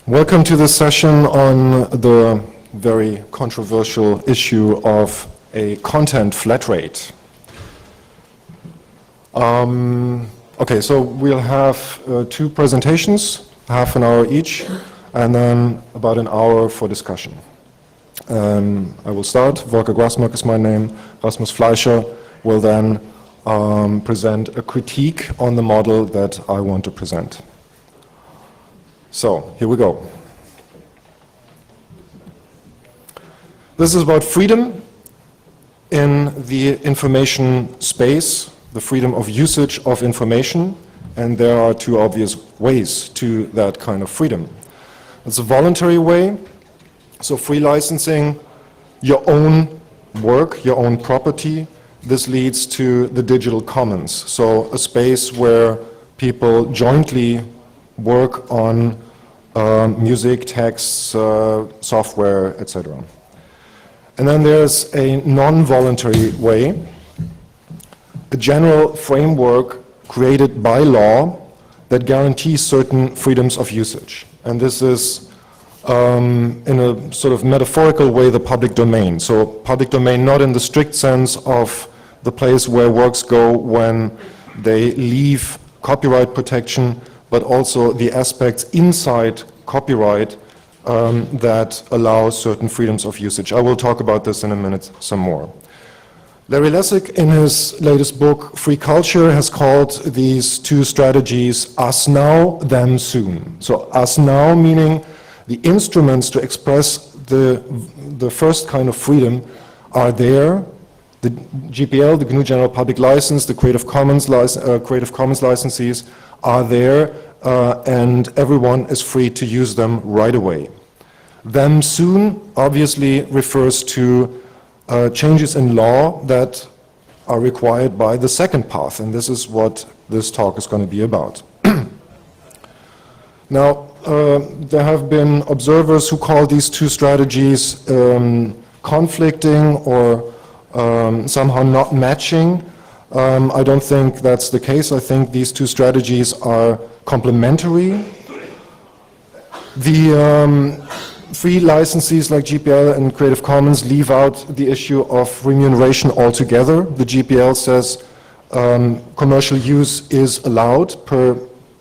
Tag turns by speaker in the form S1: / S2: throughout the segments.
S1: Welcome to this session on the very controversial issue of a content flat rate. Okay, so we'll have two presentations, half an hour each, and then about an hour for discussion. I will start. Volker Grasmark is my name. Rasmus Fleischer will then present a critique on the model that I want to present. So, here we go. This is about freedom in the information space, the freedom of usage of information, and there are two obvious ways to that kind of freedom. It's a voluntary way, so free licensing your own work, your own property. This leads to the digital commons, so a space where people jointly work on music, texts, software, etc. And then there's a non-voluntary way, a general framework created by law that guarantees certain freedoms of usage. And this is, in a sort of metaphorical way, the public domain. So public domain not in the strict sense of the place where works go when they leave copyright protection, but also the aspects inside copyright that allow certain freedoms of usage. I will talk about this in a minute some more. Larry Lessig, in his latest book, Free Culture, has called these two strategies us now, them soon. So us now meaning the instruments to express the first kind of freedom are there. The GPL, the GNU General Public License, the Creative Commons licensees are there, and everyone is free to use them right away. Them soon obviously refers to changes in law that are required by the second path, and this is what this talk is going to be about. Now, there have been observers who call these two strategies conflicting or somehow not matching. I don't think that's the case. I think these two strategies are complementary. The free licensees like GPL and Creative Commons leave out the issue of remuneration altogether. The GPL says commercial use is allowed per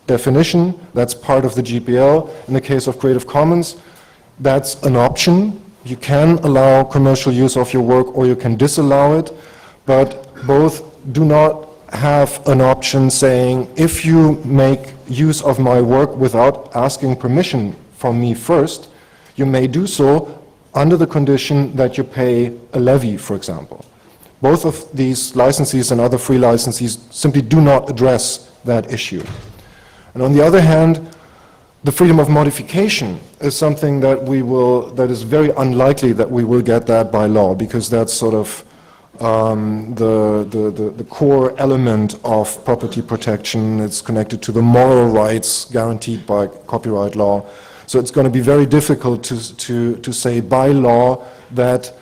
S1: definition. That's part of the GPL. In the case of Creative Commons, that's an option. You can allow commercial use of your work or you can disallow it, but both do not have an option saying, if you make use of my work without asking permission from me first, you may do so under the condition that you pay a levy, for example. Both of these licensees and other free licensees simply do not address that issue. And on the other hand, the freedom of modification is something that that is very unlikely that we will get that by law, because that's sort of the core element of property protection. It's connected to the moral rights guaranteed by copyright law. So it's going to be very difficult to say by law that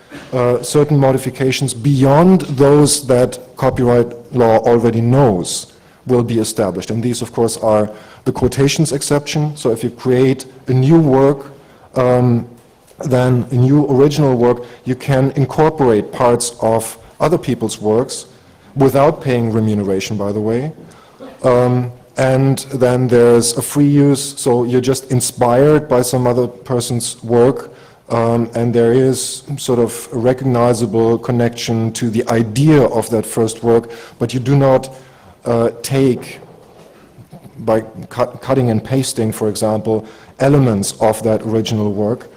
S1: certain modifications beyond those that copyright law already knows will be established. And these, of course, are the quotations exception. So if you create a new work, then a new original work, you can incorporate parts of other people's works without paying remuneration, by the way. And then there's a free use, so you're just inspired by some other person's work, and there is sort of a recognizable connection to the idea of that first work, but you do not take, by cutting and pasting, for example, elements of that original work.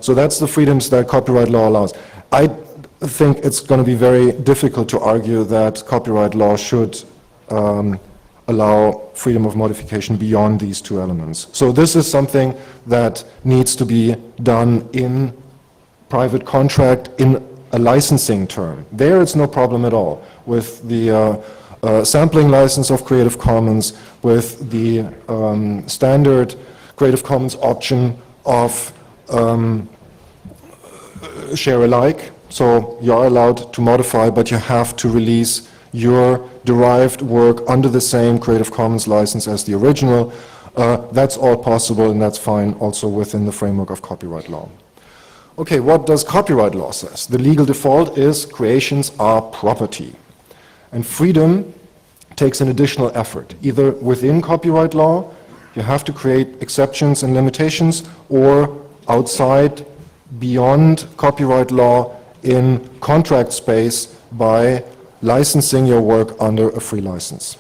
S1: So that's the freedoms that copyright law allows. I think it's going to be very difficult to argue that copyright law should allow freedom of modification beyond these two elements. So this is something that needs to be done in private contract in a licensing term. There it's no problem at all with the sampling license of Creative Commons, with the standard Creative Commons option of share alike. So you are allowed to modify, but you have to release your derived work under the same Creative Commons license as the original. That's all possible, and that's fine also within the framework of copyright law. Okay, what does copyright law say? The legal default is creations are property. And freedom takes an additional effort. Either within copyright law, you have to create exceptions and limitations, or outside, beyond copyright law, in contract space by licensing your work under a free license.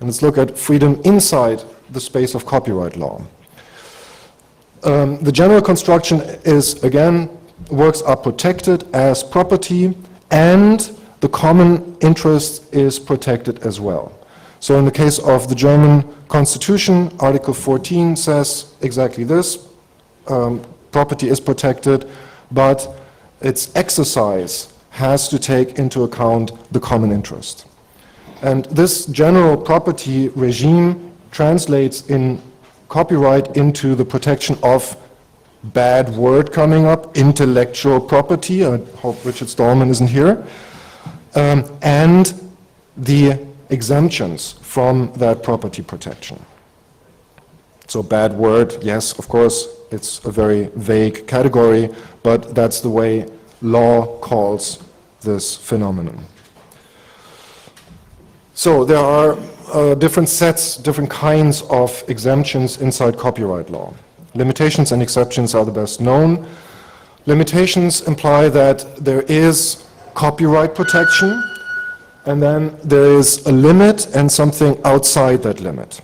S1: And let's look at freedom inside the space of copyright law. The general construction is, again, works are protected as property, and the common interest is protected as well. So in the case of the German Constitution, Article 14 says exactly this. Property is protected, but its exercise has to take into account the common interest. And this general property regime translates in copyright into the protection of, bad word coming up, intellectual property. I hope Richard Stallman isn't here. And the exemptions from that property protection. So bad word, yes, of course, it's a very vague category, but that's the way law calls this phenomenon. So there are different sets, different kinds of exemptions inside copyright law. Limitations and exceptions are the best known. Limitations imply that there is copyright protection, and then there is a limit and something outside that limit.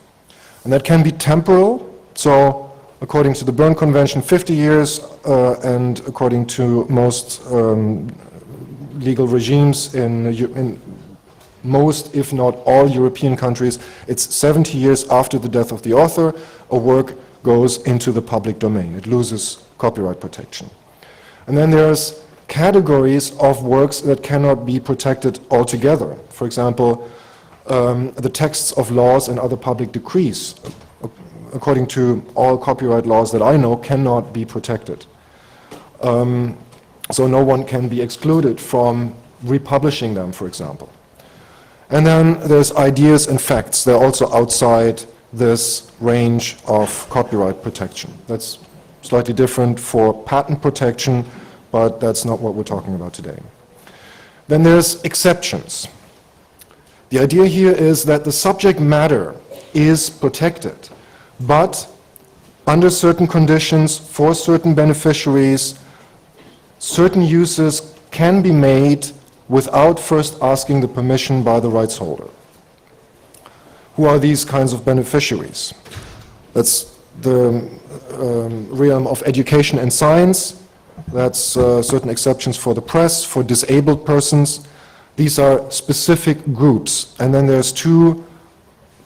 S1: And that can be temporal, so according to the Berne Convention, 50 years, and according to most legal regimes in most, if not all, European countries, it's 70 years after the death of the author, a work goes into the public domain. It loses copyright protection. And then there's categories of works that cannot be protected altogether. For example, the texts of laws and other public decrees, according to all copyright laws that I know, cannot be protected. So no one can be excluded from republishing them, for example. And then there's ideas and facts. They're also outside this range of copyright protection. That's slightly different for patent protection, but that's not what we're talking about today. Then there's exceptions. The idea here is that the subject matter is protected, but under certain conditions, for certain beneficiaries, certain uses can be made without first asking the permission by the rights holder. Who are these kinds of beneficiaries? That's the realm of education and science. That's certain exceptions for the press, for disabled persons. These are specific groups. And then there's two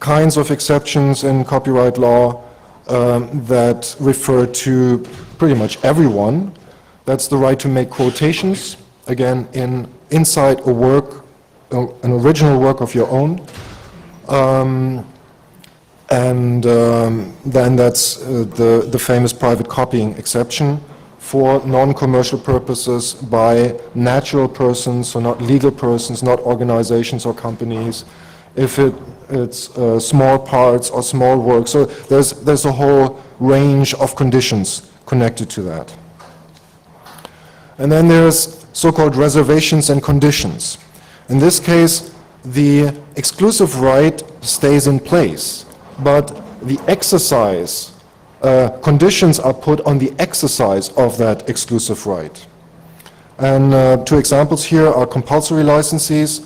S1: kinds of exceptions in copyright law that refer to pretty much everyone. That's the right to make quotations, again, inside a work, an original work of your own. Then that's the famous private copying exception for non-commercial purposes by natural persons, so not legal persons, not organizations or companies, if it's small parts or small work. So there's a whole range of conditions connected to that. And then there's so-called reservations and conditions. In this case, the exclusive right stays in place, but the exercise, conditions are put on the exercise of that exclusive right. And two examples here are compulsory licenses.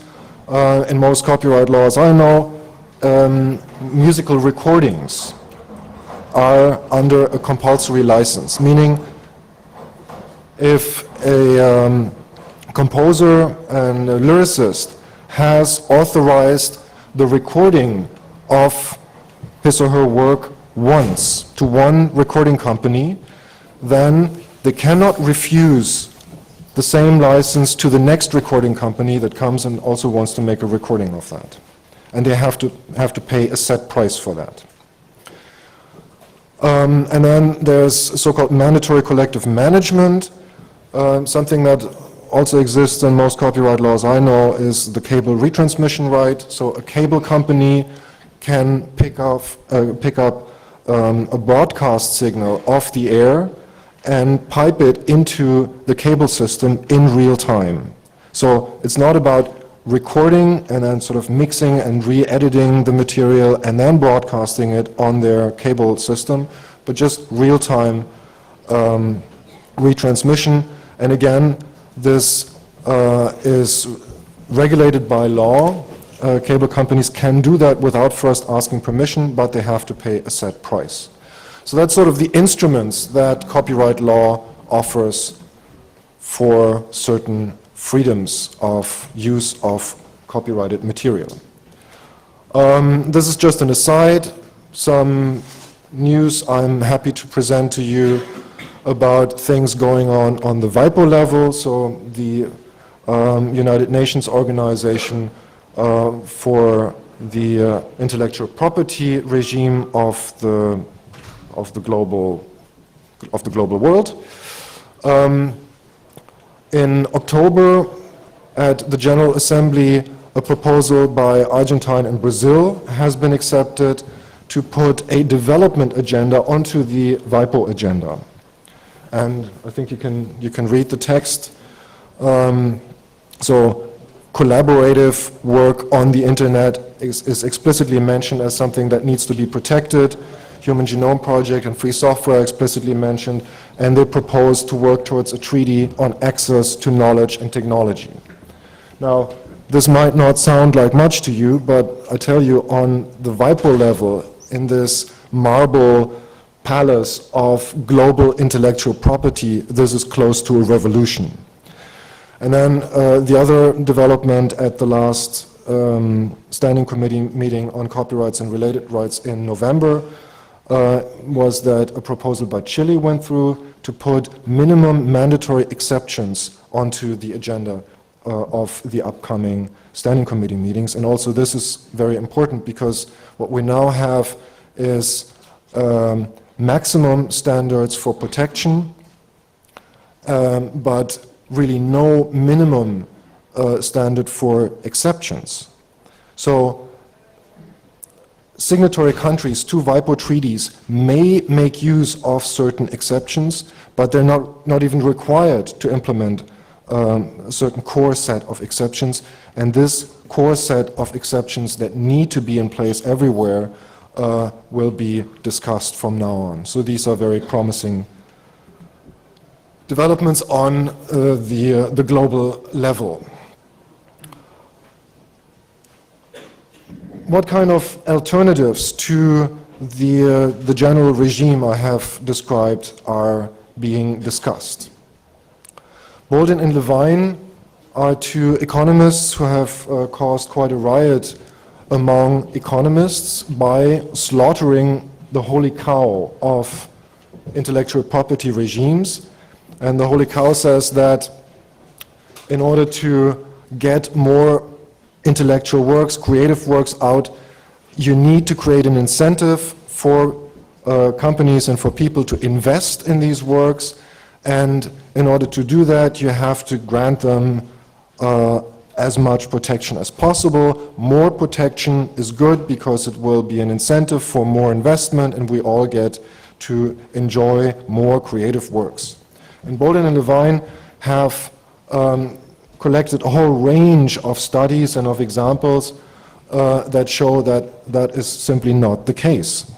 S1: In most copyright laws I know, musical recordings are under a compulsory license, meaning if a composer and a lyricist has authorized the recording of his or her work once to one recording company, then they cannot refuse the same license to the next recording company that comes and also wants to make a recording of that. And they have to pay a set price for that. And then there's so-called mandatory collective management. Something that also exists in most copyright laws I know is the cable retransmission right. So a cable company can pick up a broadcast signal off the air and pipe it into the cable system in real time. So it's not about recording and then sort of mixing and re-editing the material and then broadcasting it on their cable system, but just real-time retransmission. And again, this is regulated by law. Cable companies can do that without first asking permission, but they have to pay a set price. So that's sort of the instruments that copyright law offers for certain freedoms of use of copyrighted material. This is just an aside, some news I'm happy to present to you about things going on the WIPO level, so the United Nations Organization for the intellectual property regime of the global world. In October, at the General Assembly, a proposal by Argentina and Brazil has been accepted to put a development agenda onto the WIPO agenda. And I think you can read the text. So collaborative work on the internet is explicitly mentioned as something that needs to be protected. Human Genome Project and free software are explicitly mentioned, and they propose to work towards a treaty on access to knowledge and technology. Now, this might not sound like much to you, but I tell you, on the WIPO level, in this marble palace of global intellectual property, this is close to a revolution. And then the other development at the last Standing Committee meeting on copyrights and related rights in November was that a proposal by Chile went through to put minimum mandatory exceptions onto the agenda of the upcoming Standing Committee meetings. And also this is very important because what we now have is maximum standards for protection, but really no minimum standard for exceptions. So signatory countries to WIPO treaties may make use of certain exceptions, but they're not even required to implement a certain core set of exceptions. And this core set of exceptions that need to be in place everywhere will be discussed from now on. So these are very promising developments on the global level. What kind of alternatives to the general regime I have described are being discussed? Bolden and Levine are two economists who have caused quite a riot among economists by slaughtering the holy cow of intellectual property regimes. And the holy cow says that in order to get more intellectual works, creative works out, you need to create an incentive for companies and for people to invest in these works. And in order to do that, you have to grant them as much protection as possible. More protection is good because it will be an incentive for more investment, and we all get to enjoy more creative works. And Bolden and Levine have collected a whole range of studies and of examples that show that that is simply not the case.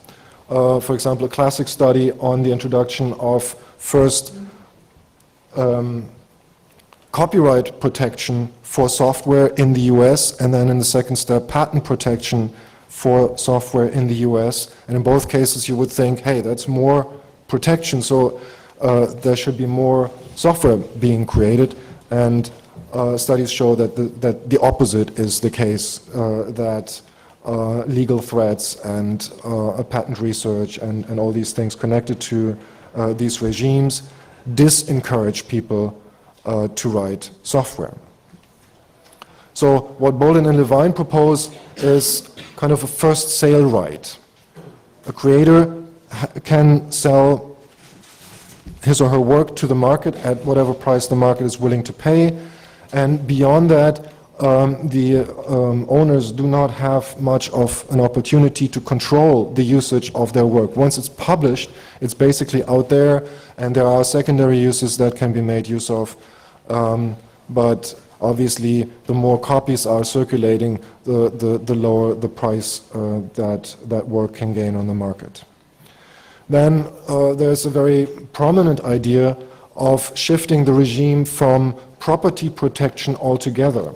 S1: For example, a classic study on the introduction of first copyright protection for software in the US, and then in the second step, patent protection for software in the US. And in both cases, you would think, hey, that's more protection, so there should be more software being created. And studies show that the opposite is the case, that legal threats and patent research and all these things connected to these regimes disencourage people to write software. So what Bolden and Levine propose is kind of a first sale right. A creator can sell his or her work to the market at whatever price the market is willing to pay, and beyond that, the owners do not have much of an opportunity to control the usage of their work. Once it's published, it's basically out there, and there are secondary uses that can be made use of. But obviously, the more copies are circulating, the lower the price that work can gain on the market. Then there's a very prominent idea of shifting the regime from property protection altogether.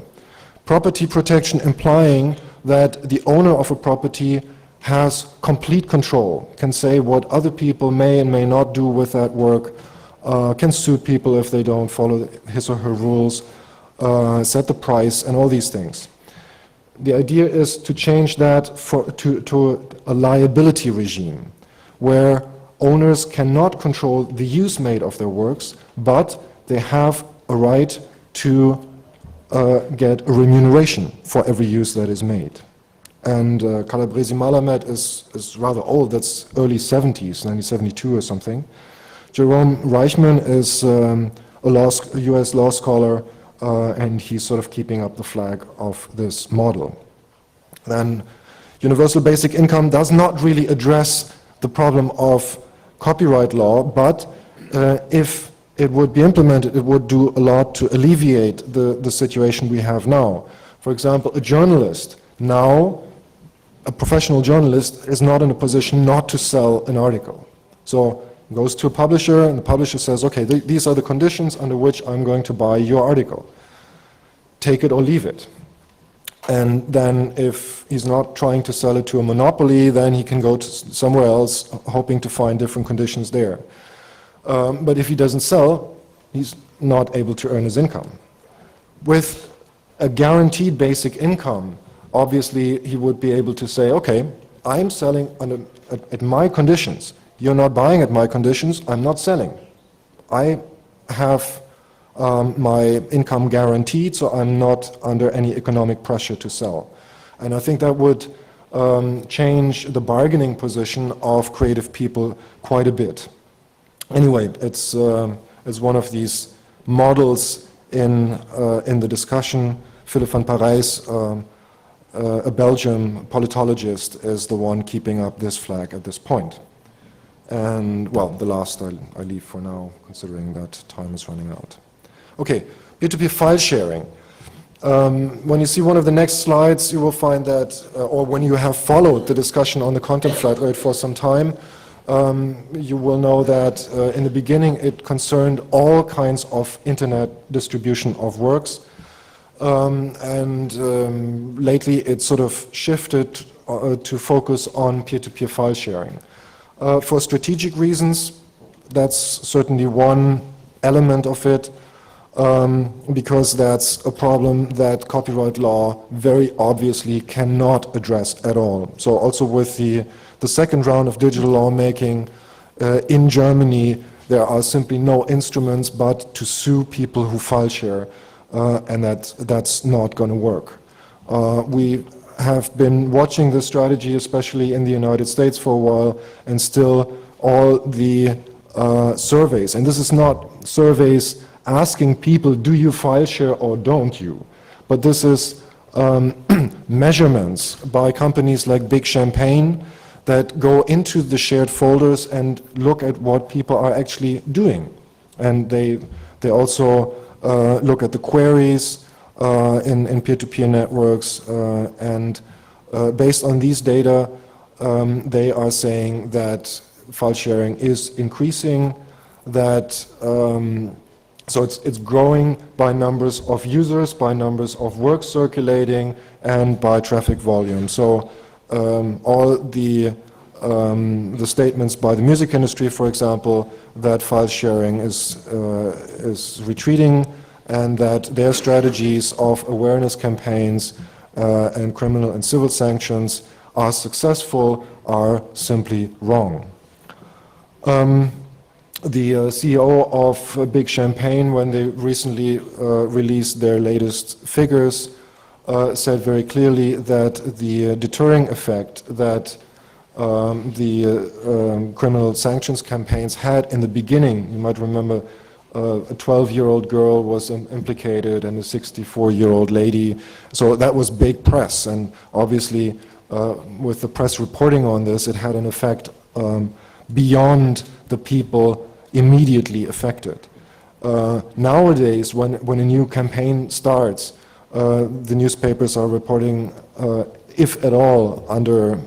S1: Property protection implying that the owner of a property has complete control, can say what other people may and may not do with that work, can sue people if they don't follow his or her rules, set the price, and all these things. The idea is to change that to a liability regime, where owners cannot control the use made of their works, but they have a right to get a remuneration for every use that is made. And Calabresi Malamed is rather old, that's early 70s, 1972 or something. Jerome Reichman is a US law scholar, and he's sort of keeping up the flag of this model. Then universal basic income does not really address the problem of copyright law, but if it would be implemented, it would do a lot to alleviate the situation we have now. For example, a journalist now, a professional journalist, is not in a position not to sell an article. So he goes to a publisher, and the publisher says, okay, these are the conditions under which I'm going to buy your article. Take it or leave it. And then if he's not trying to sell it to a monopoly, then he can go to somewhere else, hoping to find different conditions there. But if he doesn't sell, he's not able to earn his income. With a guaranteed basic income, obviously he would be able to say, okay, I'm selling at my conditions. You're not buying at my conditions, I'm not selling. I have my income guaranteed, so I'm not under any economic pressure to sell. And I think that would change the bargaining position of creative people quite a bit. Anyway, it's one of these models in the discussion. Philip van Parijs, a Belgian politologist, is the one keeping up this flag at this point. And, well, the last I leave for now, considering that time is running out. Okay, peer-to-peer file sharing. When you see one of the next slides, you will find that, or when you have followed the discussion on the content flat rate for some time, you will know that in the beginning it concerned all kinds of internet distribution of works, and lately it sort of shifted to focus on peer-to-peer file sharing. For strategic reasons, that's certainly one element of it, because that's a problem that copyright law very obviously cannot address at all. So also with the second round of digital lawmaking in Germany, there are simply no instruments but to sue people who file share, and that's not going to work. We have been watching this strategy, especially in the United States, for a while, and still all the surveys, and this is not surveys asking people, do you file share or don't you? But this is measurements by companies like Big Champagne that go into the shared folders and look at what people are actually doing. And they also look at the queries in peer-to-peer networks, and based on these data, they are saying that file sharing is increasing, that so it's growing by numbers of users, by numbers of work circulating, and by traffic volume. So all the statements by the music industry, for example, that file sharing is retreating, and that their strategies of awareness campaigns and criminal and civil sanctions are successful, are simply wrong. The CEO of Big Champagne, when they recently released their latest figures, said very clearly that the deterring effect that the criminal sanctions campaigns had in the beginning, you might remember a 12-year-old girl was implicated and a 64-year-old lady. So that was big press, and obviously with the press reporting on this, it had an effect beyond the people immediately affected. Nowadays, when a new campaign starts, the newspapers are reporting, if at all, under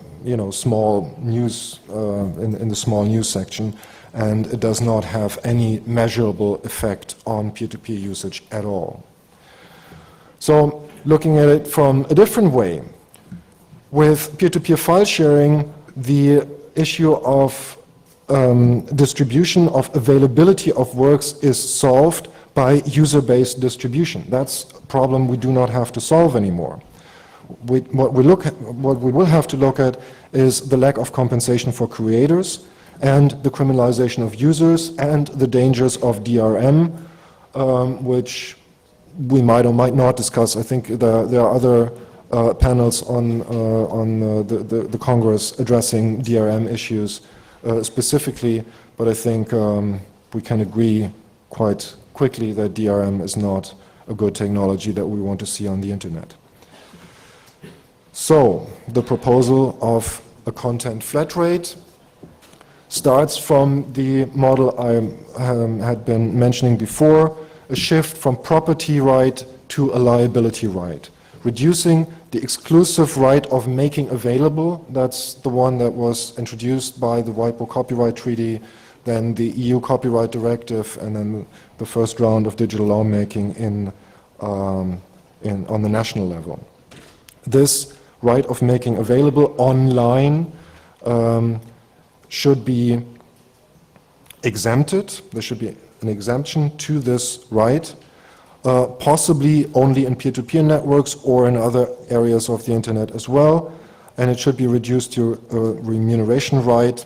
S1: small news, in the small news section, and it does not have any measurable effect on peer-to-peer usage at all. So looking at it from a different way, with peer-to-peer file sharing, the issue of distribution, of availability of works is solved by user-based distribution. That's a problem we do not have to solve anymore. What we will have to look at is the lack of compensation for creators and the criminalization of users and the dangers of DRM, which we might or might not discuss. I think there are other panels on the Congress addressing DRM issues specifically, but I think we can agree quite quickly that DRM is not a good technology that we want to see on the internet. So the proposal of a content flat rate starts from the model I had been mentioning before, a shift from property right to a liability right, reducing the exclusive right of making available. That's the one that was introduced by the WIPO Copyright Treaty, then the EU Copyright Directive, and then the first round of digital lawmaking on the national level. This right of making available online should be exempted. There should be an exemption to this right, possibly only in peer-to-peer networks or in other areas of the internet as well, and it should be reduced to a remuneration right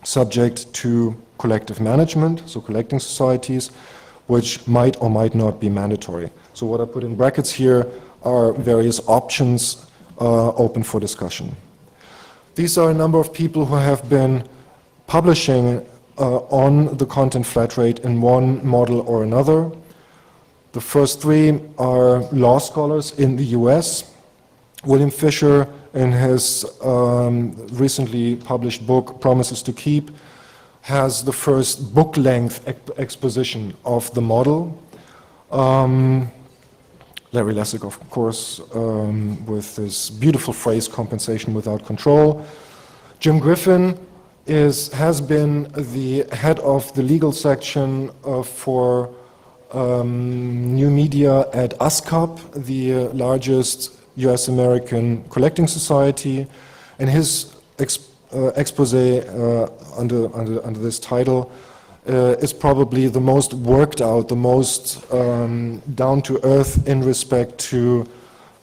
S1: subject to collective management, so collecting societies, which might or might not be mandatory. So what I put in brackets here are various options open for discussion. These are a number of people who have been publishing on the content flat rate in one model or another. The first three are law scholars in the US. William Fisher, in his recently published book, Promises to Keep, has the first book-length exposition of the model. Larry Lessig, of course, with this beautiful phrase, compensation without control. Jim Griffin has been the head of the legal section for new media at ASCAP, the largest US American collecting society, and his expose under this title is probably the most worked out, the most down to earth in respect to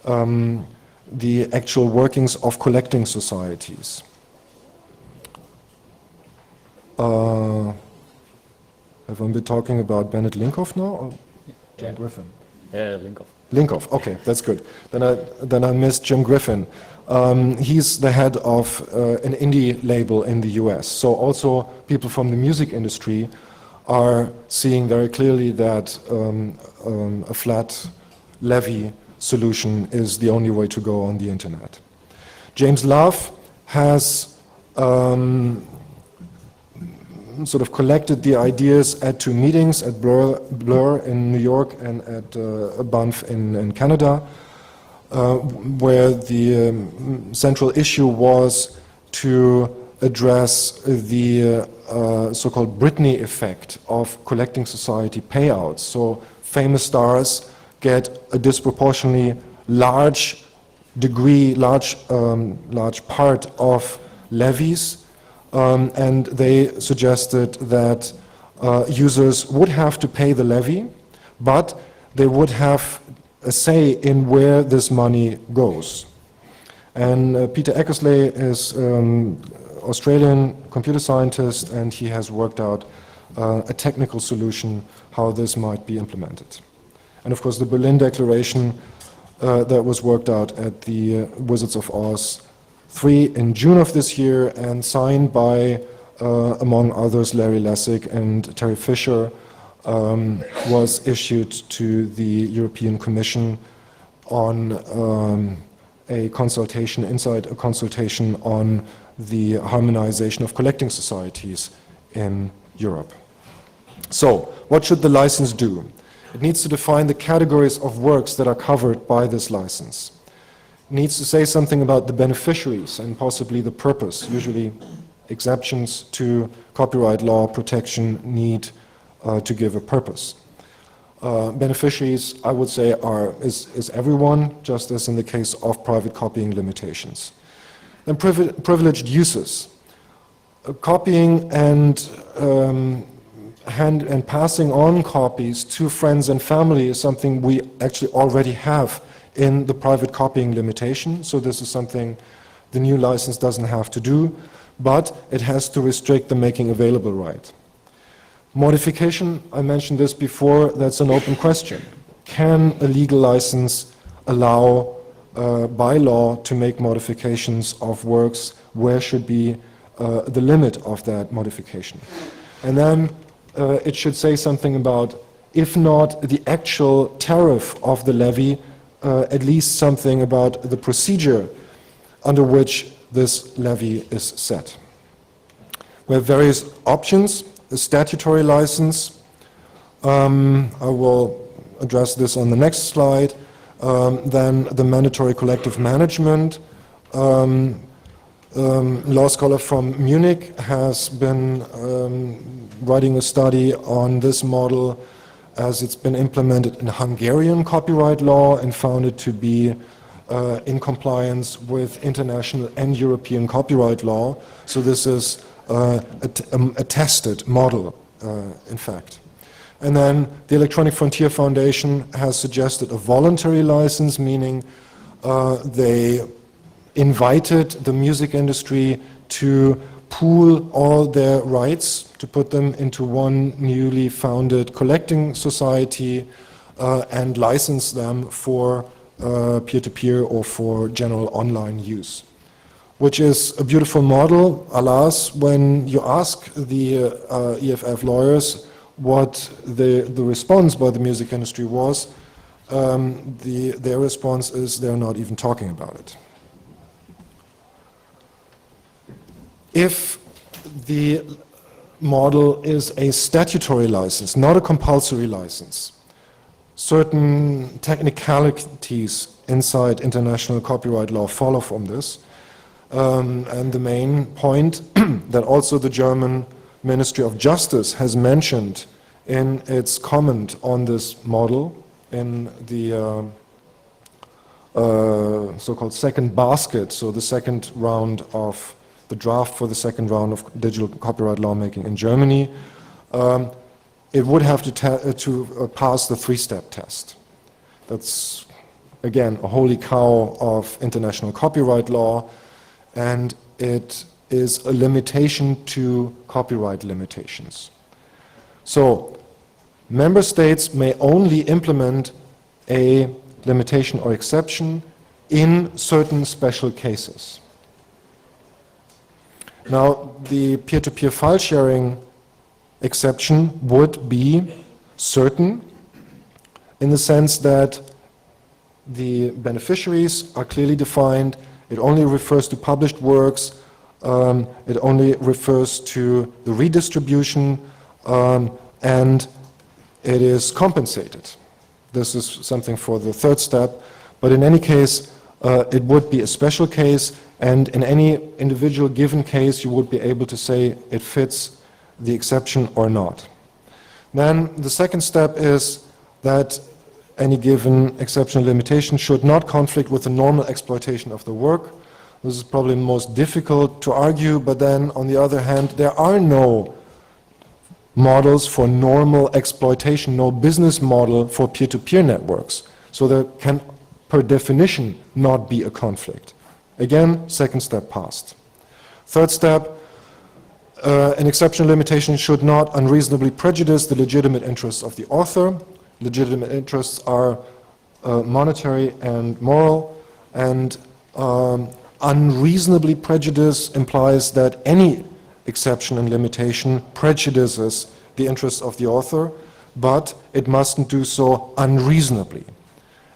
S1: the actual workings of collecting societies. Have I been talking about Bennett Linkoff now, or Jim Griffin?
S2: Yeah, Linkoff.
S1: Linkoff, okay, that's good. Then I missed Jim Griffin. He's the head of an indie label in the US. So also people from the music industry are seeing very clearly that a flat levy solution is the only way to go on the internet. James Love has sort of collected the ideas at two meetings, at Blur in New York and at Banff in Canada, where the central issue was to address the so-called Britney effect of collecting society payouts. So famous stars get a disproportionately large degree, large part of levies, and they suggested that users would have to pay the levy, but they would have a say in where this money goes. And Peter Eckersley is Australian computer scientist, and he has worked out a technical solution how this might be implemented. And of course the Berlin Declaration that was worked out at the Wizards of Oz 3 in June of this year and signed by, among others, Larry Lessig and Terry Fisher, was issued to the European Commission on a consultation, on the harmonization of collecting societies in Europe. So, what should the license do? It needs to define the categories of works that are covered by this license. It needs to say something about the beneficiaries and possibly the purpose. Usually exceptions to copyright law protection need to give a purpose. Beneficiaries, I would say, is everyone, just as in the case of private copying limitations. Then privileged uses. Copying and passing on copies to friends and family is something we actually already have in the private copying limitation, so this is something the new license doesn't have to do, but it has to restrict the making available right. Modification, I mentioned this before, that's an open question. Can a legal license allow by law to make modifications of works? Where should be the limit of that modification? And then it should say something about, if not the actual tariff of the levy, at least something about the procedure under which this levy is set. We have various options. The statutory license, I will address this on the next slide. Then the mandatory collective management. Law scholar from Munich has been writing a study on this model as it's been implemented in Hungarian copyright law and found it to be in compliance with international and European copyright law. So this is a tested model, in fact. And then the Electronic Frontier Foundation has suggested a voluntary license, meaning they invited the music industry to pool all their rights, to put them into one newly founded collecting society and license them for peer-to-peer or for general online use, which is a beautiful model. Alas, when you ask the EFF lawyers what the response by the music industry was, their response is they're not even talking about it. If the model is a statutory license, not a compulsory license, certain technicalities inside international copyright law follow from this. And the main point that also the German Ministry of Justice has mentioned in its comment on this model in the so-called second basket, so the second round of the draft for the second round of digital copyright lawmaking in Germany, it would have to pass the three-step test. That's, again, a holy cow of international copyright law, and it is a limitation to copyright limitations. So, member states may only implement a limitation or exception in certain special cases. Now, the peer-to-peer file sharing exception would be certain in the sense that the beneficiaries are clearly defined. It only refers to published works. It only refers to the redistribution, and it is compensated. This is something for the third step, but in any case, it would be a special case, and in any individual given case, you would be able to say it fits the exception or not. Then the second step is that any given exception or limitation should not conflict with the normal exploitation of the work. This is probably most difficult to argue, but then on the other hand, there are no models for normal exploitation, no business model for peer-to-peer networks. So there can, per definition, not be a conflict. Again, second step passed. Third step, an exception or limitation should not unreasonably prejudice the legitimate interests of the author. Legitimate interests are monetary and moral, and unreasonably prejudice implies that any exception and limitation prejudices the interests of the author. but it mustn't do so unreasonably.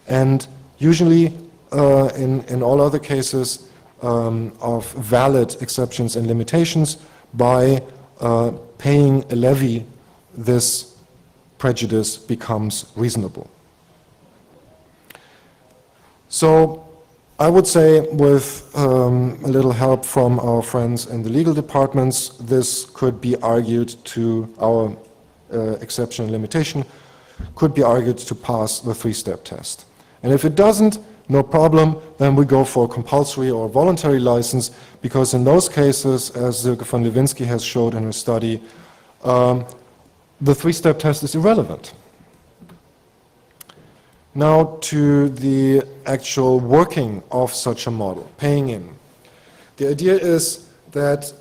S1: And usually, in all other cases of valid exceptions and limitations, by paying a levy, this prejudice becomes reasonable. So I would say, with a little help from our friends in the legal departments, this could be argued to, our exception and limitation could be argued to pass the three-step test. And if it doesn't, no problem, then we go for a compulsory or voluntary license, because in those cases, as Silke von Lewinsky has showed in her study, the three-step test is irrelevant. Now to the actual working of such a model, paying in. The idea is that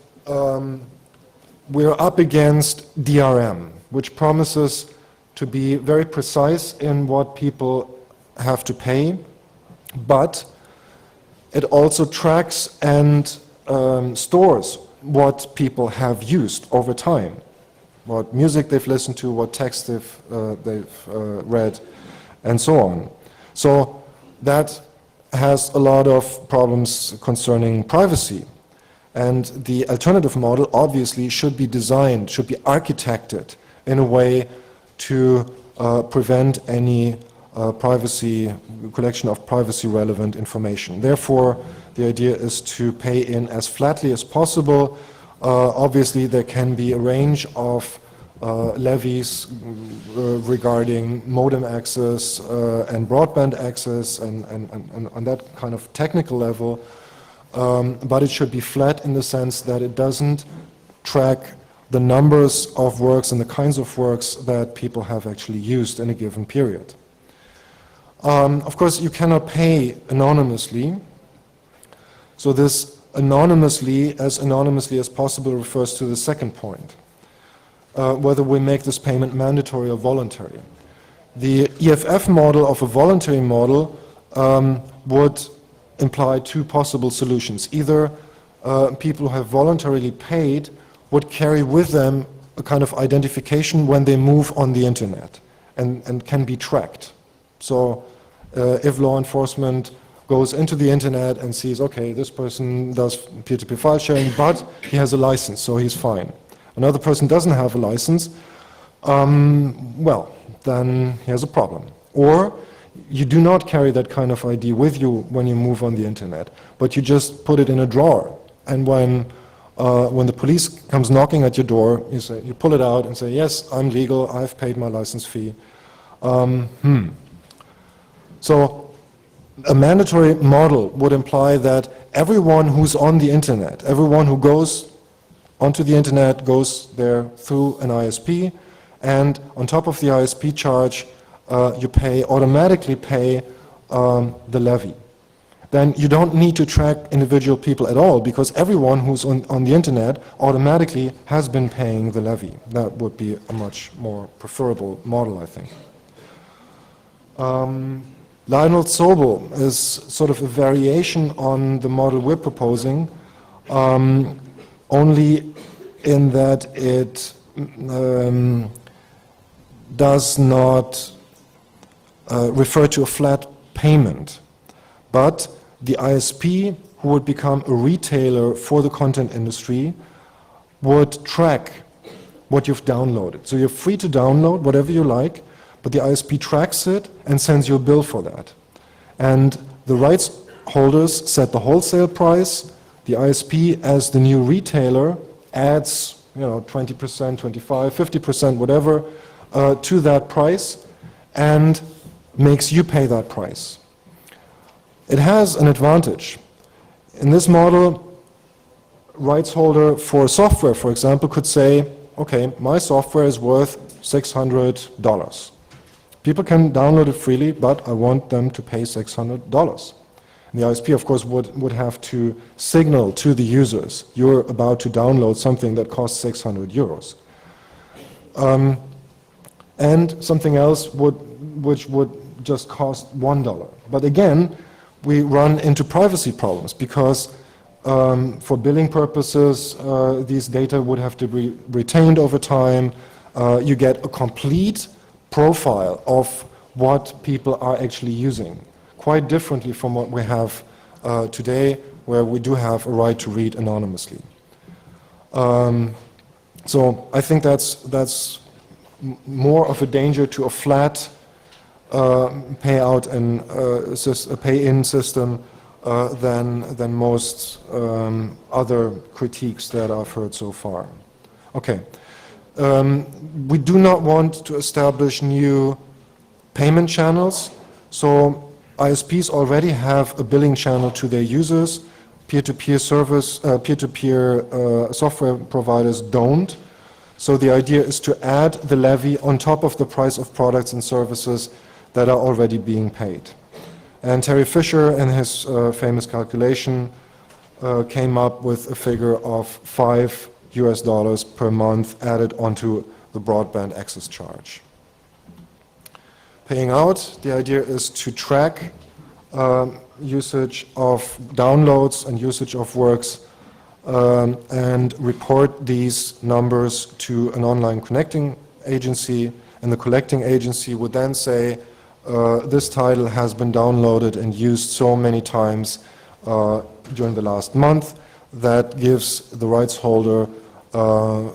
S1: we're up against DRM, which promises to be very precise in what people have to pay, but it also tracks and stores what people have used over time, what music they've listened to, what text they've read, and so on. So that has a lot of problems concerning privacy. And the alternative model obviously should be designed, should be architected in a way to prevent any collection of privacy relevant information. Therefore, the idea is to pay in as flatly as possible. Obviously, there can be a range of levies regarding modem access and broadband access and on that kind of technical level, but it should be flat in the sense that it doesn't track the numbers of works and the kinds of works that people have actually used in a given period. Of course, you cannot pay anonymously, so this anonymously as possible refers to the second point. Whether we make this payment mandatory or voluntary. The EFF model of a voluntary model would imply two possible solutions. Either people who have voluntarily paid would carry with them a kind of identification when they move on the internet and can be tracked. So if law enforcement goes into the internet and sees, okay, this person does peer-to-peer file sharing, but he has a license, so he's fine. Another person doesn't have a license, well, then he has a problem. Or you do not carry that kind of ID with you when you move on the internet, but you just put it in a drawer. And when the police comes knocking at your door, you pull it out and say, yes, I'm legal, I've paid my license fee. So a mandatory model would imply that everyone who's on the internet, everyone who goes onto the internet goes there through an ISP, and on top of the ISP charge, you automatically pay the levy. Then you don't need to track individual people at all, because everyone who's on the internet automatically has been paying the levy. That would be a much more preferable model, I think. Lionel Sobel is sort of a variation on the model we're proposing, only in that it does not refer to a flat payment, but the ISP, who would become a retailer for the content industry, would track what you've downloaded. So you're free to download whatever you like, but the ISP tracks it and sends you a bill for that. And the rights holders set the wholesale price. The ISP, as the new retailer, adds 20%, 25, 50%, whatever, to that price and makes you pay that price. It has an advantage. In this model, rights holder for software, for example, could say, okay, my software is worth $600. People can download it freely, but I want them to pay $600. And the ISP, of course, would have to signal to the users, you're about to download something that costs 600 euros. And something else which would just cost $1. But again, we run into privacy problems, because for billing purposes, these data would have to be retained over time. You get a complete profile of what people are actually using, quite differently from what we have today, where we do have a right to read anonymously. So I think that's more of a danger to a flat payout and a pay-in system than most other critiques that I've heard so far. Okay. We do not want to establish new payment channels, so ISPs already have a billing channel to their users. Peer-to-peer service, peer-to-peer software providers don't. So the idea is to add the levy on top of the price of products and services that are already being paid. And Terry Fisher, in his famous calculation, came up with a figure of $5 per month added onto the broadband access charge. Paying out, the idea is to track usage of downloads and usage of works and report these numbers to an online connecting agency, and the collecting agency would then say this title has been downloaded and used so many times during the last month. That gives the rights holder a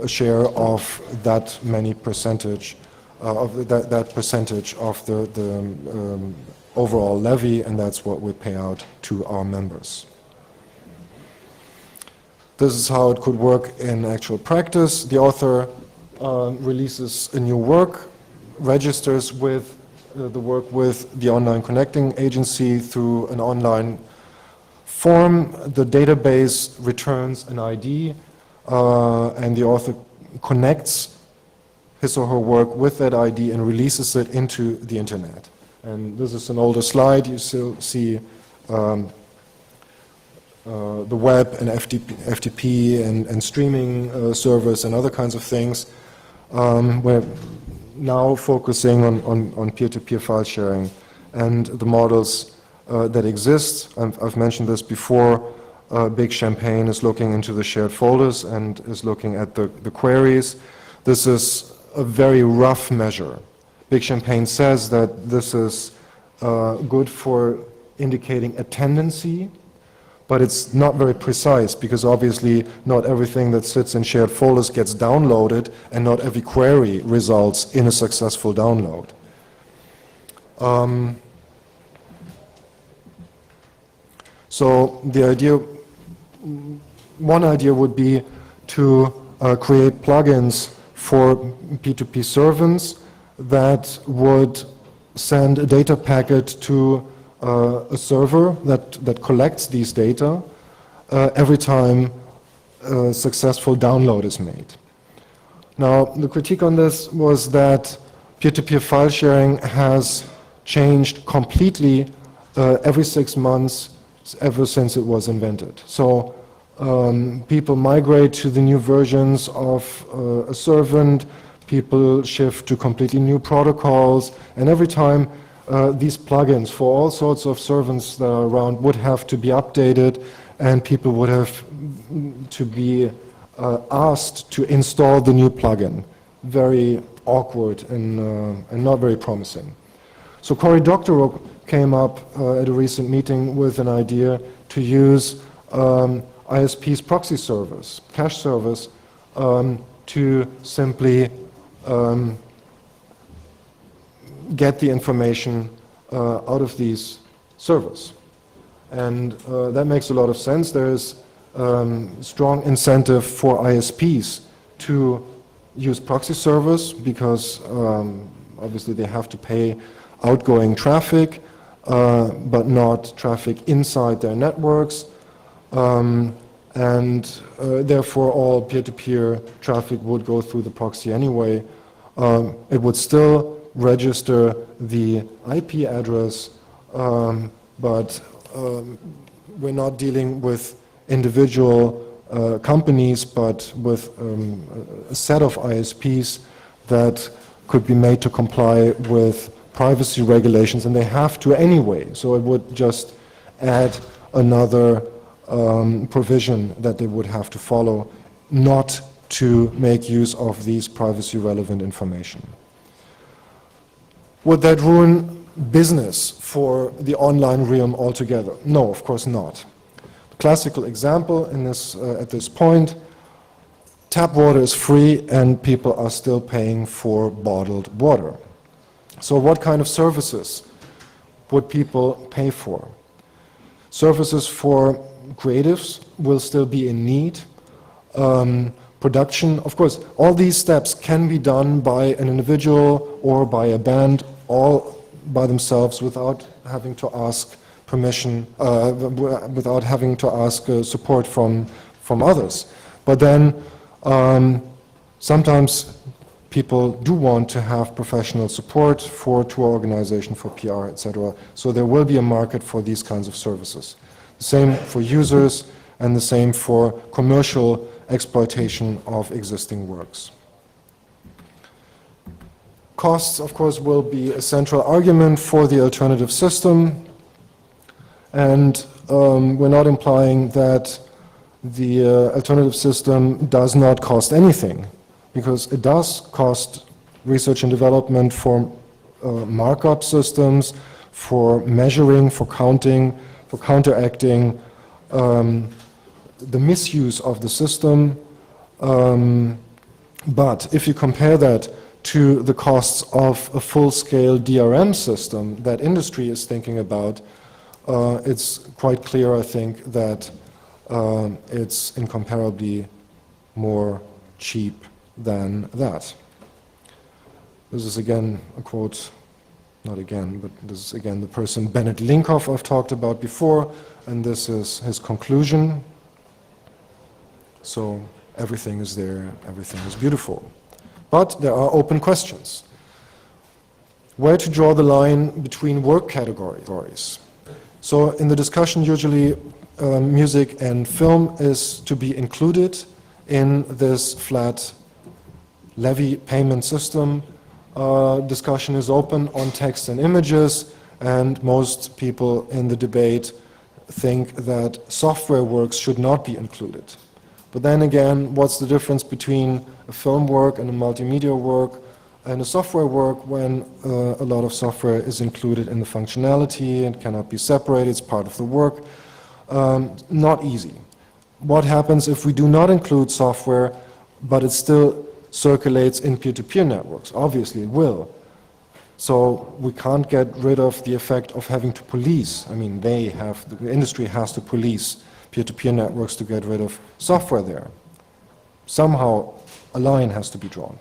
S1: share of that many percentage of that percentage of the overall levy, and that's what we pay out to our members. This is how it could work in actual practice. The author releases a new work, registers with the work with the online connecting agency through an online form. The database returns an ID, and the author connects his or her work with that ID and releases it into the internet. And this is an older slide. You still see the web and FTP and streaming servers and other kinds of things. We're now focusing on peer-to-peer file sharing and the models that exist. I've mentioned this before. Big Champagne is looking into the shared folders and is looking at the queries. This is a very rough measure. Big Champagne says that this is good for indicating a tendency, but it's not very precise because obviously not everything that sits in shared folders gets downloaded and not every query results in a successful download. So the idea, one idea would be to create plugins for P2P servants that would send a data packet to a server that collects these data every time a successful download is made. Now, the critique on this was that peer-to-peer file sharing has changed completely every 6 months ever since it was invented. So people migrate to the new versions of a servant, people shift to completely new protocols, and every time these plugins for all sorts of servants that are around would have to be updated, and people would have to be asked to install the new plugin. Very awkward and not very promising. So Cory Doctorow came up at a recent meeting with an idea to use ISP's proxy service, cache service, to simply get the information out of these servers. And that makes a lot of sense. There is strong incentive for ISPs to use proxy servers because obviously they have to pay outgoing traffic, but not traffic inside their networks. And therefore all peer-to-peer traffic would go through the proxy anyway. It would still register the IP address, but we're not dealing with individual companies, but with a set of ISPs that could be made to comply with privacy regulations, and they have to anyway. So it would just add another provision that they would have to follow, not to make use of these privacy relevant information. Would that ruin business for the online realm altogether? No, of course not. Classical example in this, at this point, tap water is free and people are still paying for bottled water. So what kind of services would people pay for? Services for creatives will still be in need. Production, of course, all these steps can be done by an individual or by a band, all by themselves without having to ask permission, without having to ask support from others. But then sometimes people do want to have professional support for tour organization, for PR, etc. So there will be a market for these kinds of services. The same for users and the same for commercial exploitation of existing works. Costs, of course, will be a central argument for the alternative system. And we're not implying that the alternative system does not cost anything, because it does cost research and development for markup systems, for measuring, for counting, for counteracting the misuse of the system. But if you compare that to the costs of a full-scale DRM system that industry is thinking about, it's quite clear, I think, that it's incomparably more cheap than that. This is again a quote, not again, but this is again the person Bennett Linkoff I've talked about before, and this is his conclusion. So everything is there, everything is beautiful. But there are open questions. Where to draw the line between work categories? So in the discussion, usually music and film is to be included in this flat levy payment system. Discussion is open on text and images, and most people in the debate think that software works should not be included. But then again, what's the difference between a film work and a multimedia work and a software work when a lot of software is included in the functionality and cannot be separated, it's part of the work? Not easy. What happens if we do not include software, but it still circulates in peer-to-peer networks? Obviously it will. So we can't get rid of the effect of having to police. I mean, the industry has to police peer-to-peer networks to get rid of software there. Somehow a line has to be drawn.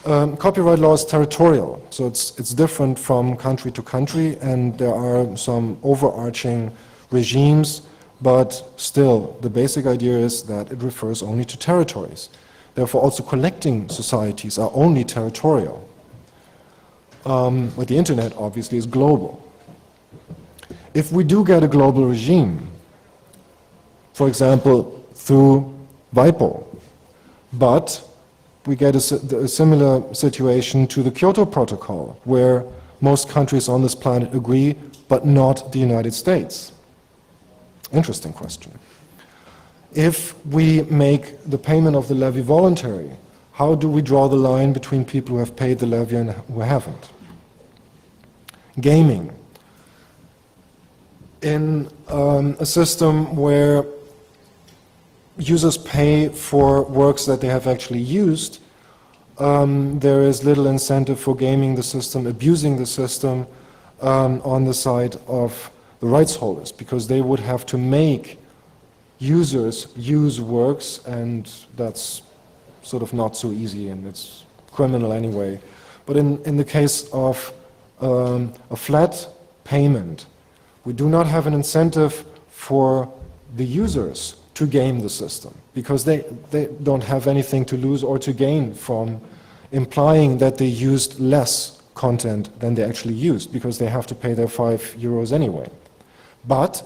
S1: Copyright law is territorial, so it's different from country to country, and there are some overarching regimes, but still the basic idea is that it refers only to territories. Therefore also collecting societies are only territorial. But the internet obviously is global. If we do get a global regime, for example, through WIPO, but we get a similar situation to the Kyoto Protocol, where most countries on this planet agree, but not the United States. Interesting question. If we make the payment of the levy voluntary, how do we draw the line between people who have paid the levy and who haven't? Gaming. In a system where users pay for works that they have actually used, there is little incentive for gaming the system, abusing the system on the side of the rights holders, because they would have to make users use works, and that's sort of not so easy, and it's criminal anyway. But in the case of a flat payment, we do not have an incentive for the users to game the system, because they don't have anything to lose or to gain from implying that they used less content than they actually used, because they have to pay their €5 anyway. But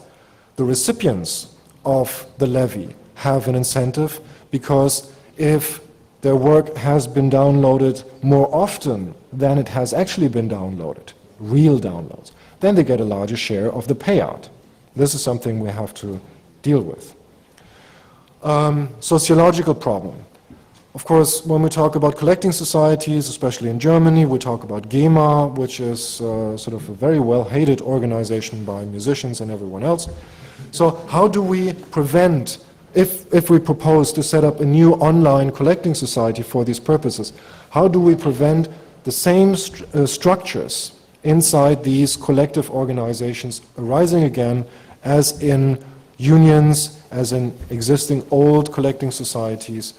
S1: the recipients of the levy have an incentive, because if their work has been downloaded more often than it has actually been downloaded, real downloads, then they get a larger share of the payout. This is something we have to deal with. Sociological problem. Of course, when we talk about collecting societies, especially in Germany, we talk about GEMA, which is sort of a very well-hated organization by musicians and everyone else. So how do we prevent, if we propose to set up a new online collecting society for these purposes, how do we prevent the same structures inside these collective organizations arising again as in unions, as in existing old collecting societies,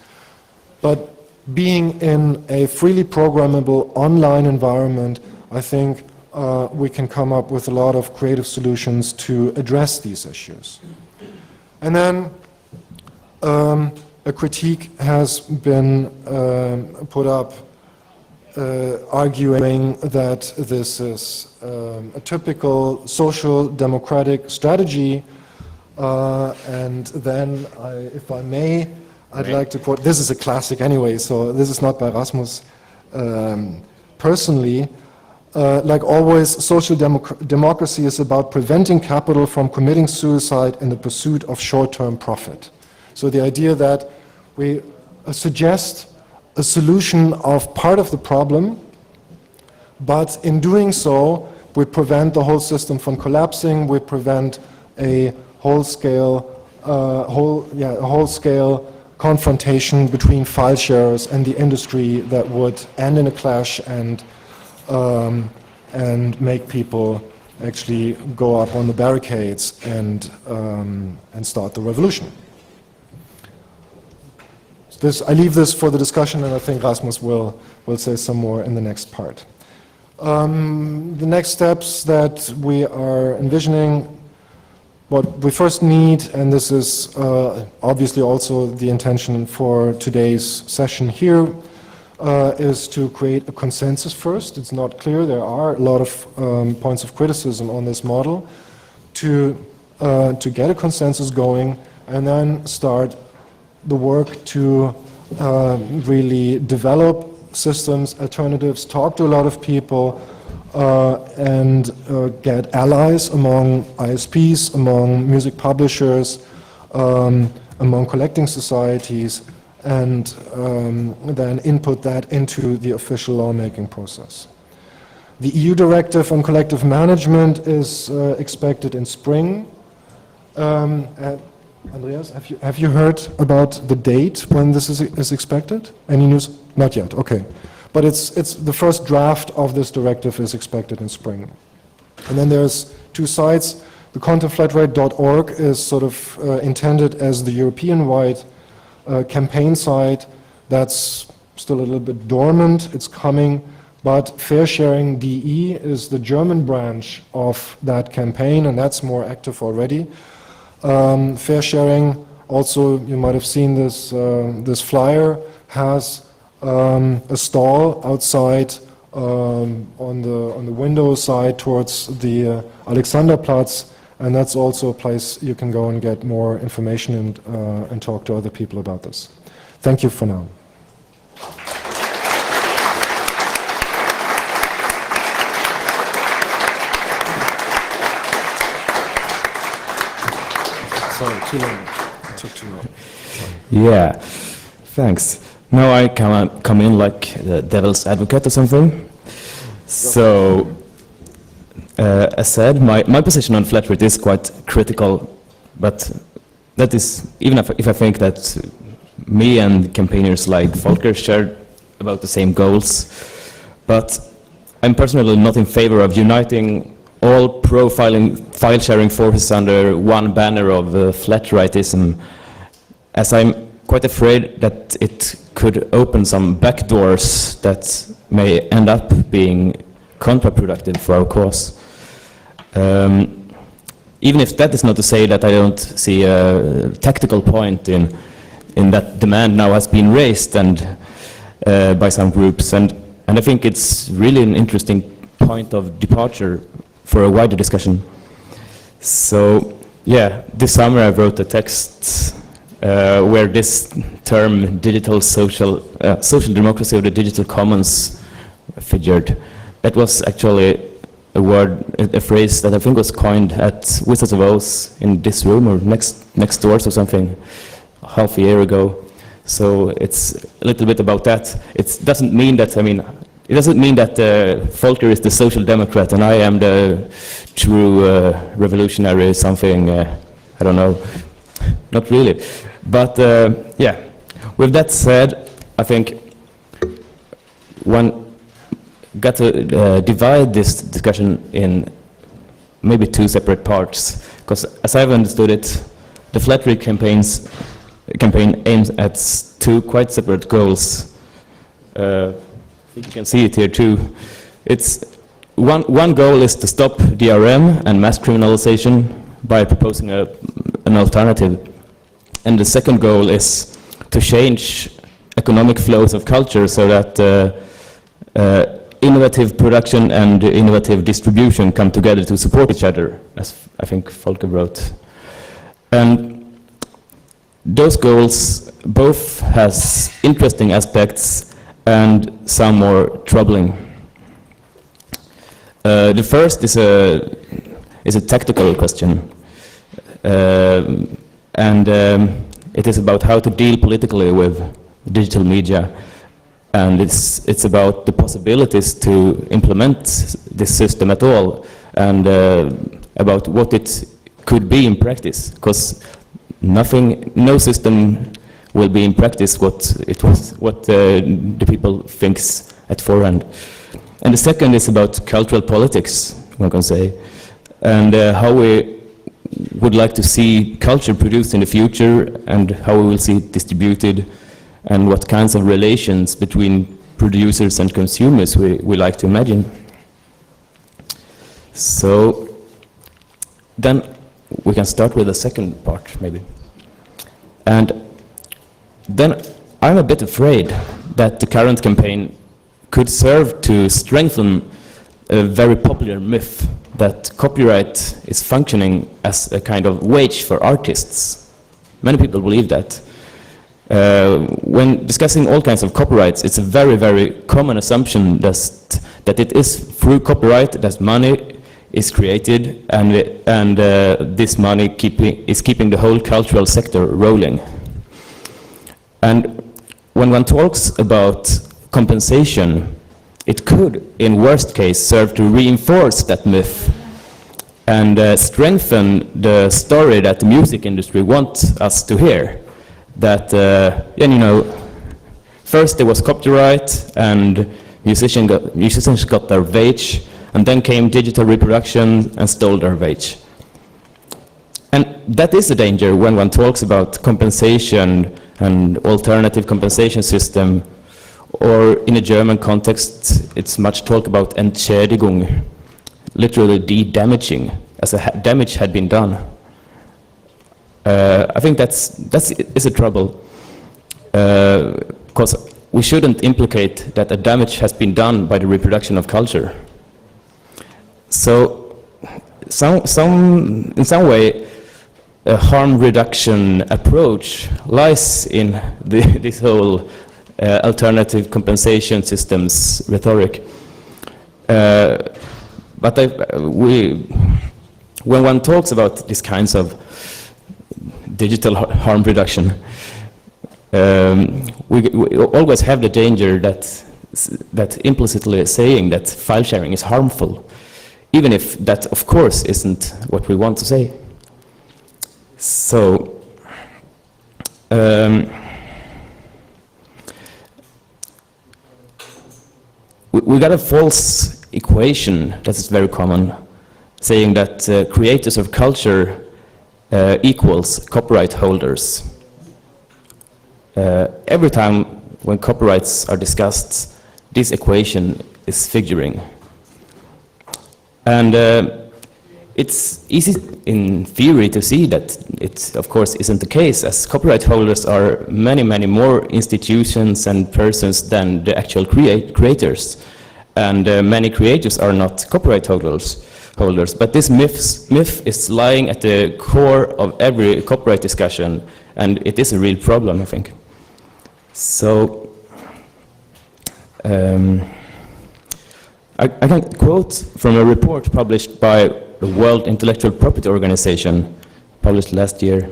S1: but being in a freely programmable online environment, I think we can come up with a lot of creative solutions to address these issues. And then a critique has been put up arguing that this is a typical social democratic strategy, and then if I may, I'd like to quote, this is a classic anyway, so this is not by Rasmus personally. Like always, social democracy is about preventing capital from committing suicide in the pursuit of short-term profit. So the idea that we suggest a solution of part of the problem, but in doing so, we prevent the whole system from collapsing, we prevent a whole-scale confrontation between file sharers and the industry that would end in a clash and make people actually go up on the barricades and start the revolution. I leave this for the discussion, and I think Rasmus will say some more in the next part. The next steps that we are envisioning, what we first need, and this is obviously also the intention for today's session here, is to create a consensus first. It's not clear. There are a lot of points of criticism on this model. To get a consensus going and then start the work to really develop systems, alternatives, talk to a lot of people, and get allies among ISPs, among music publishers, among collecting societies, and then input that into the official lawmaking process. The EU directive on collective management is expected in spring. Andreas, have you heard about the date when this is expected? Any news? Not yet, okay. But it's the first draft of this directive is expected in spring. And then there's two sites. The contentflatrate.org is sort of intended as the European-wide campaign site. That's still a little bit dormant. It's coming. But Fair-Sharing.de is the German branch of that campaign, and that's more active already. Fair Sharing, also you might have seen this, this flyer, has a stall outside on the window side towards the Alexanderplatz, and that's also a place you can go and get more information and talk to other people about this. Thank you for now. Sorry, too long. It took too long. Sorry.
S2: Yeah, thanks. Now I come in like the devil's advocate or something. So, as said, my position on flat rate is quite critical, but that is, even if I think that me and campaigners like Volker share about the same goals, but I'm personally not in favor of uniting all file sharing forces under one banner of flat rightism, as I'm quite afraid that it could open some backdoors that may end up being counterproductive for our cause. Even if that is not to say that I don't see a tactical point in that demand now has been raised and by some groups, and I think it's really an interesting point of departure for a wider discussion. So yeah, this summer I wrote a text where this term digital social democracy or the digital commons figured. That was actually a phrase that I think was coined at Wizards of Oz in this room or next doors or something half a year ago. So it's a little bit about that. It doesn't mean that, it doesn't mean that Volker is the social democrat and I am the true revolutionary something, I don't know, not really. But yeah, with that said, I think one got to divide this discussion in maybe two separate parts, because as I've understood it, the Flat-Rate campaign aims at two quite separate goals. I think you can see it here too. It's one goal is to stop DRM and mass criminalization by proposing an alternative, and the second goal is to change economic flows of culture so that innovative production and innovative distribution come together to support each other, as I think Volker wrote. And those goals both has interesting aspects and some more troubling. The first is a tactical question, and it is about how to deal politically with digital media, and it's about the possibilities to implement this system at all, and about what it could be in practice, because no system will be in practice what the people thinks at forehand. And the second is about cultural politics, one can say, and how we would like to see culture produced in the future, and how we will see it distributed, and what kinds of relations between producers and consumers we like to imagine. So then we can start with the second part, maybe. And then I'm a bit afraid that the current campaign could serve to strengthen a very popular myth that copyright is functioning as a kind of wage for artists. Many people believe that. When discussing all kinds of copyrights, it's a very, very common assumption that it is through copyright that money is created, and this money is keeping the whole cultural sector rolling. And when one talks about compensation, it could, in worst case, serve to reinforce that myth and strengthen the story that the music industry wants us to hear. That, first there was copyright and musicians got their wage, and then came digital reproduction and stole their wage. And that is a danger when one talks about compensation and alternative compensation system, or in a German context, it's much talk about Entschädigung, literally de-damaging, as a damage had been done. I think that's a trouble, because we shouldn't implicate that a damage has been done by the reproduction of culture. So, in some way, a harm reduction approach lies in this whole alternative compensation systems rhetoric. But when one talks about these kinds of digital harm reduction, we always have the danger that implicitly saying that file sharing is harmful, even if that, of course, isn't what we want to say. So, we got a false equation that is very common, saying that creators of culture equals copyright holders. Every time when copyrights are discussed, this equation is figuring. And it's easy in theory to see that it, of course, isn't the case, as copyright holders are many, many more institutions and persons than the actual creators. And many creators are not copyright holders. But this myth is lying at the core of every copyright discussion, and it is a real problem, I think. So, I can quote from a report published by the World Intellectual Property Organization, published last year,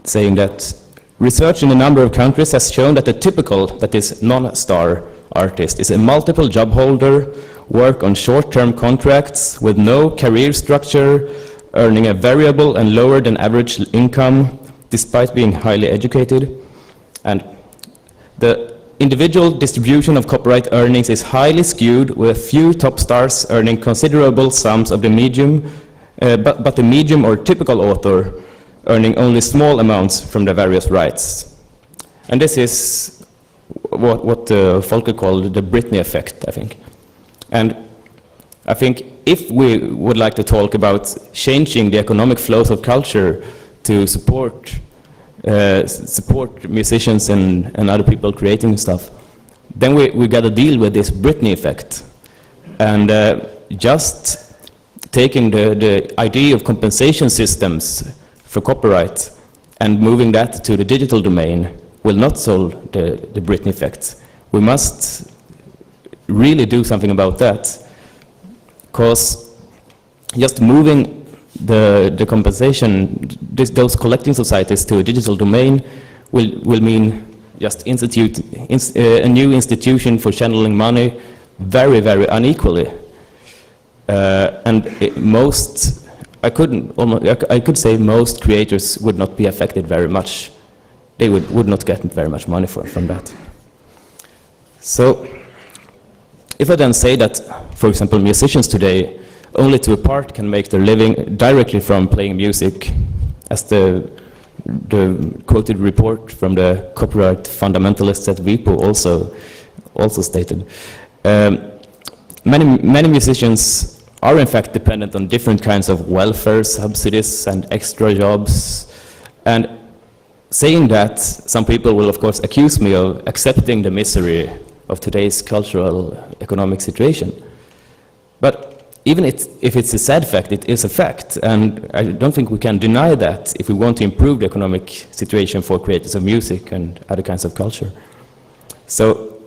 S2: saying that Research in a number of countries has shown that the typical, that is non-star artist, is a multiple job holder, work on short-term contracts with no career structure, earning a variable and lower than average income despite being highly educated. And the individual distribution of copyright earnings is highly skewed, with a few top stars earning considerable sums of the medium, but the medium or typical author earning only small amounts from the various rights. And this is what Volker called the Britney effect, I think. And I think if we would like to talk about changing the economic flows of culture to support musicians and other people creating stuff, then we got to deal with this Britney effect. And just taking the idea of compensation systems for copyright and moving that to the digital domain will not solve the Britney effect. We must really do something about that, because just moving the compensation, those collecting societies to a digital domain will mean just institute a new institution for channeling money very, very unequally. I could say most creators would not be affected very much. They would not get very much money from that. So, if I then say that, for example, musicians today only to a part can make their living directly from playing music, as the quoted report from the copyright fundamentalists at WIPO also stated. Many musicians are in fact dependent on different kinds of welfare subsidies and extra jobs. And saying that, some people will of course accuse me of accepting the misery of today's cultural economic situation. But even if it's a sad fact, it is a fact, and I don't think we can deny that if we want to improve the economic situation for creators of music and other kinds of culture. So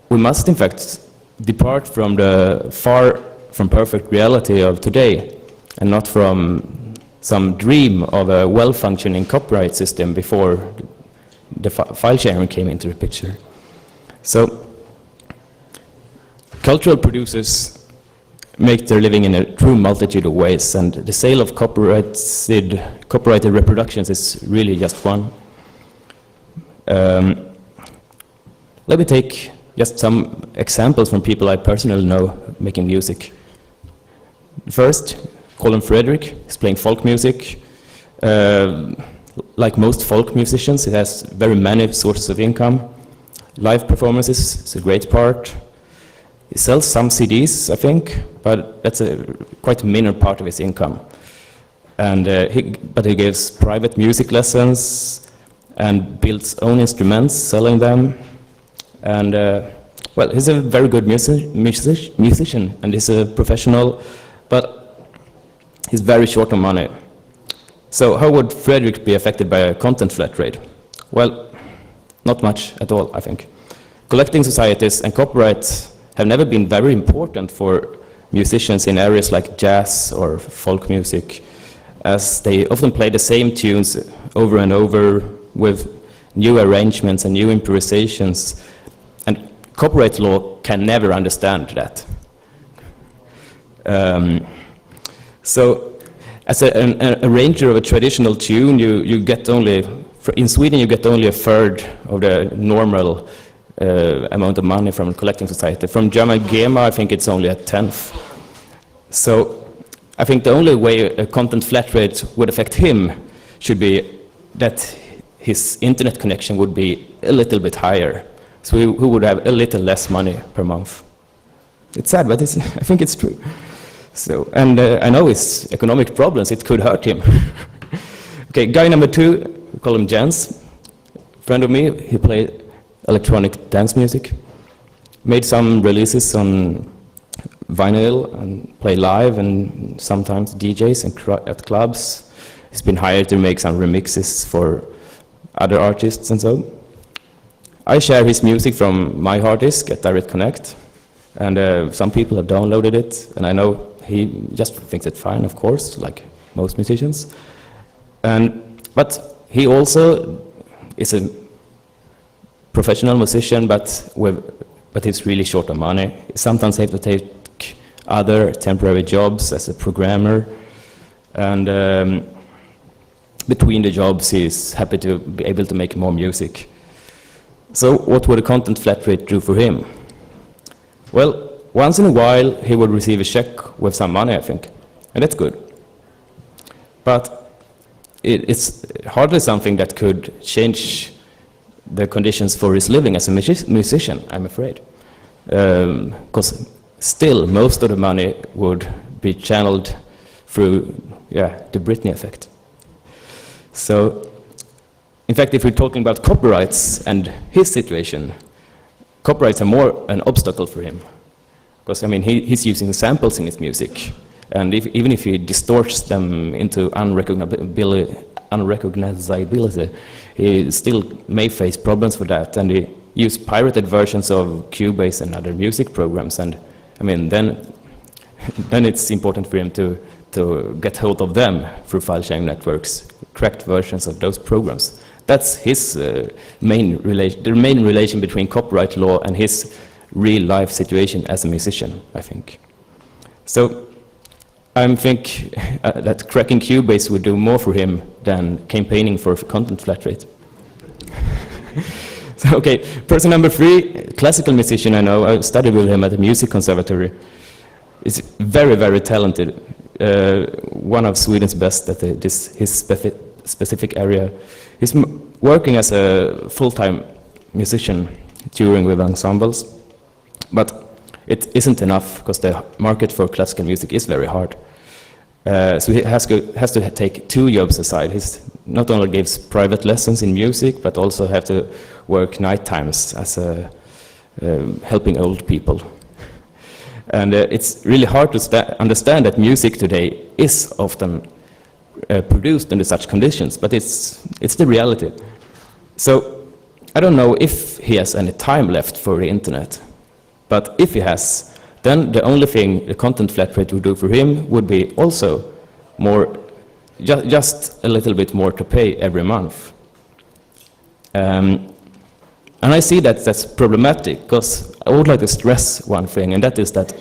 S2: we must in fact depart from the far from perfect reality of today, and not from some dream of a well-functioning copyright system before the file sharing came into the picture. So, cultural producers make their living in a true multitude of ways, and the sale of copyrighted reproductions is really just one. Let me take just some examples from people I personally know making music. First, Colin Frederick is playing folk music. Like most folk musicians, he has very many sources of income. Live performances is a great part. He sells some CDs, I think, but that's a quite minor part of his income. And but he gives private music lessons and builds own instruments, selling them. And well, he's a very good musician, and he's a professional, but he's very short on money. So how would Frederick be affected by a content flat rate? Well, not much at all, I think. Collecting societies and copyrights have never been very important for musicians in areas like jazz or folk music, as they often play the same tunes over and over with new arrangements and new improvisations, and copyright law can never understand that. So, as an arranger of a traditional tune, you get only, in Sweden you get only a third of the normal amount of money from a collecting society. From German GEMA, I think it's only a tenth. So I think the only way a content flat rate would affect him should be that his internet connection would be a little bit higher. So he would have a little less money per month. It's sad, but I think it's true. So, and I know his economic problems, it could hurt him. Okay, guy number 2, we call him Jens. Friend of me, he played electronic dance music. Made some releases on vinyl and play live, and sometimes DJs and at clubs. He's been hired to make some remixes for other artists and so. I share his music from my hard disk at Direct Connect, and some people have downloaded it, and I know he just thinks it's fine, of course, like most musicians. But he also is a professional musician, but he's really short on money. Sometimes he has to take other temporary jobs as a programmer, and between the jobs he's happy to be able to make more music. So what would a content flat rate do for him? Well, once in a while he would receive a check with some money, I think, and that's good. But it's hardly something that could change the conditions for his living as a musician, I'm afraid. Because still most of the money would be channeled through the Britney effect. So, in fact, if we're talking about copyrights and his situation, copyrights are more an obstacle for him. Because, I mean, he's using samples in his music. And even if he distorts them into unrecognizability, he still may face problems with that. And he uses pirated versions of Cubase and other music programs. And, I mean, then it's important for him to get hold of them through file sharing networks, cracked versions of those programs. That's his main relation between copyright law and his real life situation as a musician, I think. So I think that cracking Cubase would do more for him than campaigning for content flat rate. So, okay, person number 3, classical musician I know. I studied with him at the music conservatory. He's very, very talented. One of Sweden's best at his specific area. He's working as a full-time musician, touring with ensembles, but it isn't enough because the market for classical music is very hard. So he has to take 2 jobs aside. He not only gives private lessons in music, but also have to work night times as helping old people. And it's really hard to understand that music today is often produced under such conditions, but it's the reality. So I don't know if he has any time left for the internet, but if he has, then the only thing the content flat rate would do for him would be also more, just a little bit more to pay every month. And I see that that's problematic, because I would like to stress one thing, and that is that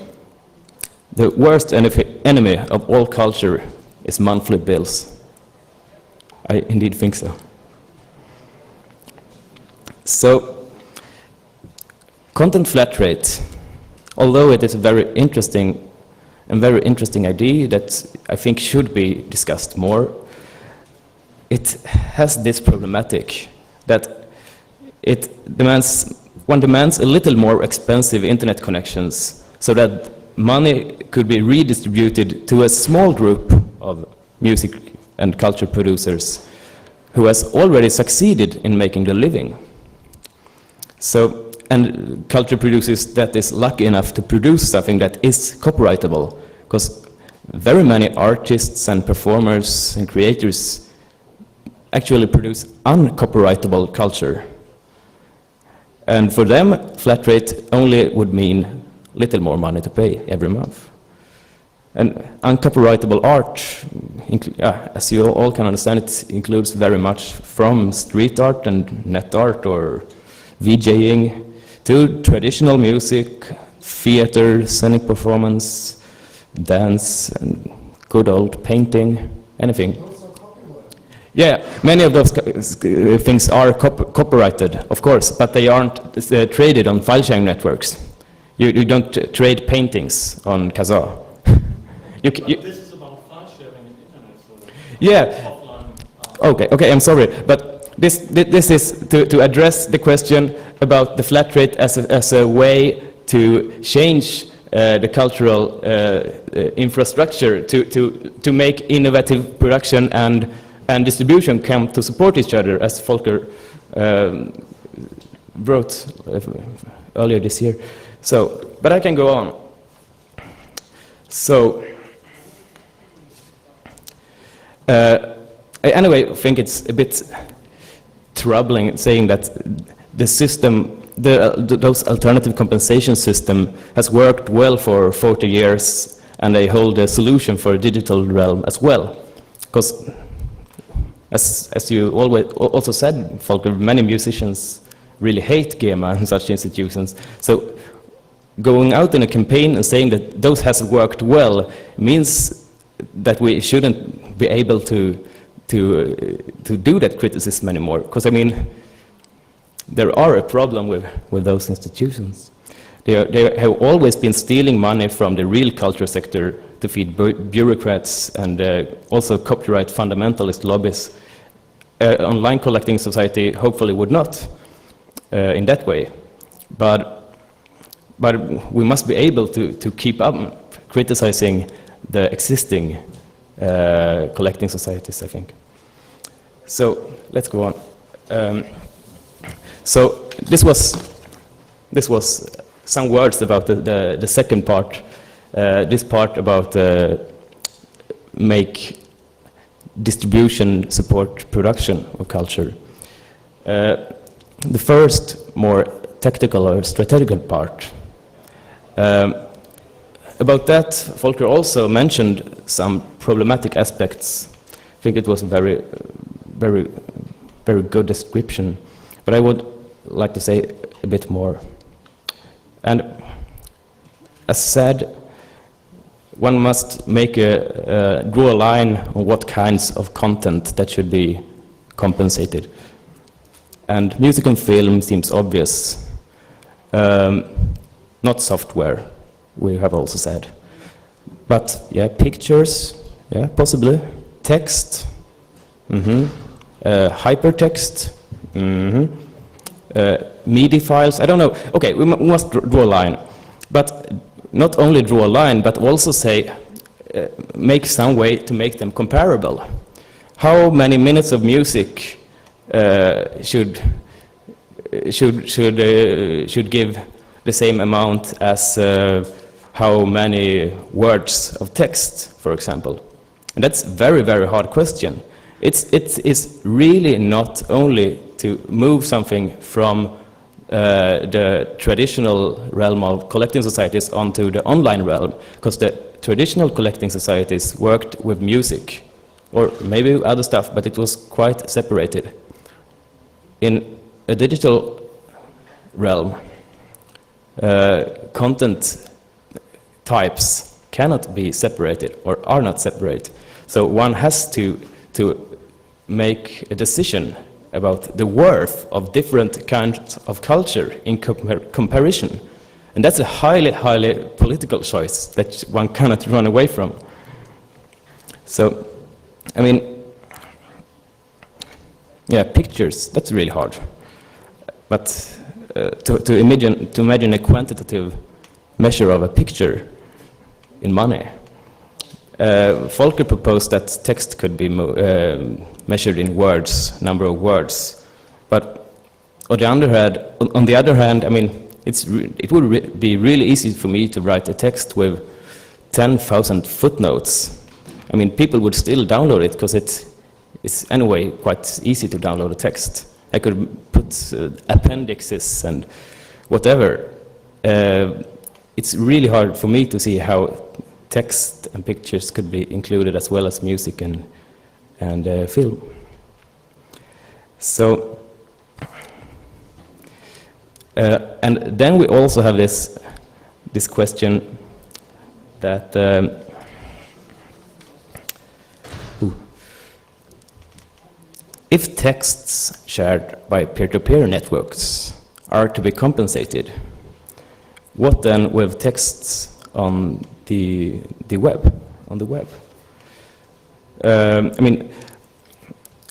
S2: the worst enemy of all culture is monthly bills. I indeed think so. So, content flat rate, although it is a very interesting idea that I think should be discussed more, it has this problematic that one demands a little more expensive internet connections so that money could be redistributed to a small group of music and culture producers who has already succeeded in making the living. So, and culture producers that is lucky enough to produce something that is copyrightable, because very many artists and performers and creators actually produce uncopyrightable culture. And for them, flat rate only would mean little more money to pay every month. And uncopyrightable art, as you all can understand, it includes very much from street art and net art or VJing to traditional music, theater, scenic performance, dance, and good old painting, anything. Yeah, many of those things are copyrighted, of course, but they aren't traded on file sharing networks. You don't trade paintings on Kazaa.
S3: This is about file sharing in the internet, so
S2: yeah.
S3: offline.
S2: Okay, I'm sorry, but this is to address the question about the flat rate as a way to change the cultural infrastructure to make innovative production and distribution come to support each other, as Volker wrote earlier this year. So, but I can go on. So, I anyway think it's a bit troubling saying that the system, those alternative compensation system has worked well for 40 years, and they hold a solution for a digital realm as well. Because as you always also said, Volker, many musicians really hate GEMA and such institutions. So going out in a campaign and saying that those has worked well means that we shouldn't be able to do that criticism anymore. Because I mean, there are a problem with those institutions. They have always been stealing money from the real culture sector to feed bureaucrats and also copyright fundamentalist lobbies. Online collecting society hopefully would not in that way. But we must be able to keep up criticizing the existing collecting societies, I think. So let's go on. So this was some words about the second part. This part about make distribution support production of culture. The first more tactical or strategical part. About that, Volker also mentioned some problematic aspects. I think it was a very good description, but I would like to say a bit more. And as said, one must draw a line on what kinds of content that should be compensated. And music and film seems obvious. Not software, we have also said. But yeah, pictures, yeah, possibly. Text, hypertext, MIDI files, I don't know. Okay, we must draw a line. But not only draw a line, but also say, make some way to make them comparable. How many minutes of music should give the same amount as how many words of text, for example? And that's a very, very hard question. It is really not only to move something from the traditional realm of collecting societies onto the online realm, because the traditional collecting societies worked with music, or maybe other stuff, but it was quite separated. In a digital realm, content types cannot be separated or are not separate. So one has to make a decision about the worth of different kinds of culture in comparison. And that's a highly, highly political choice that one cannot run away from. So, I mean, yeah, pictures, that's really hard. But to imagine a quantitative measure of a picture in money. Volker proposed that text could be measured in words, number of words. But on the other hand, I mean, it would be really easy for me to write a text with 10,000 footnotes. I mean, people would still download it because it's anyway quite easy to download a text. I could put appendixes and whatever. It's really hard for me to see how text and pictures could be included as well as music and film. So, and then we also have this question that if texts shared by peer-to-peer networks are to be compensated, what then with texts on the web? I mean,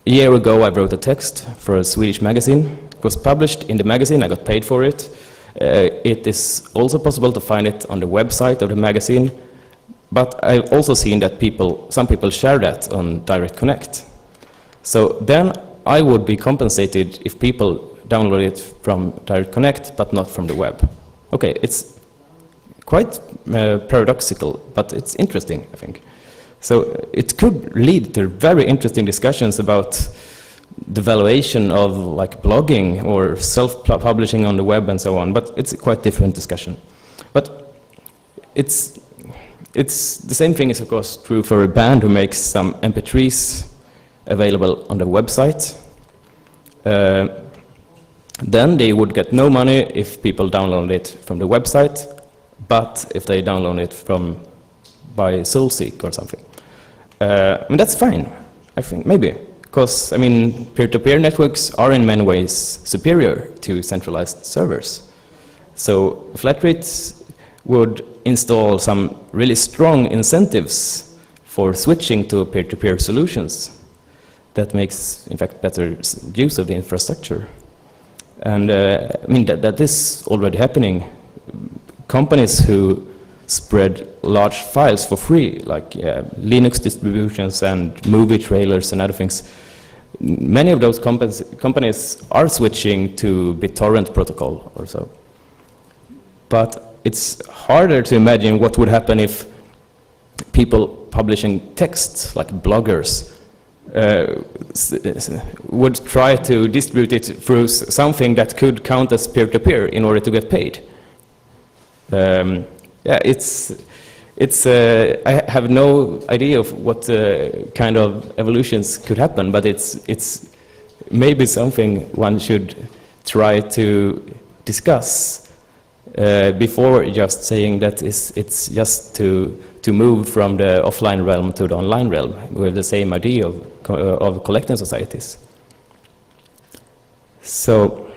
S2: a year ago I wrote a text for a Swedish magazine. It was published in the magazine, I got paid for it. It is also possible to find it on the website of the magazine, but I've also seen that some people share that on Direct Connect. So then I would be compensated if people download it from Direct Connect, but not from the web. Okay, it's quite paradoxical, but it's interesting, I think. So it could lead to very interesting discussions about the valuation of like blogging or self-publishing on the web and so on, but it's a quite different discussion. But it's the same thing is of course true for a band who makes some MP3s available on the website. Then they would get no money if people download it from the website, but if they download it by SoulSeek or something. I mean, that's fine, I think, maybe. Because, I mean, peer-to-peer networks are in many ways superior to centralized servers. So Flatrate would install some really strong incentives for switching to peer-to-peer solutions that makes, in fact, better use of the infrastructure. And I mean, that is already happening. Companies who spread large files for free, like Linux distributions and movie trailers and other things, many of those companies are switching to BitTorrent protocol or so. But it's harder to imagine what would happen if people publishing text, like bloggers, would try to distribute it through something that could count as peer-to-peer in order to get paid. Yeah, I have no idea of what kind of evolutions could happen, but it's maybe something one should try to discuss before just saying that it's just to move from the offline realm to the online realm with the same idea of collecting societies. So,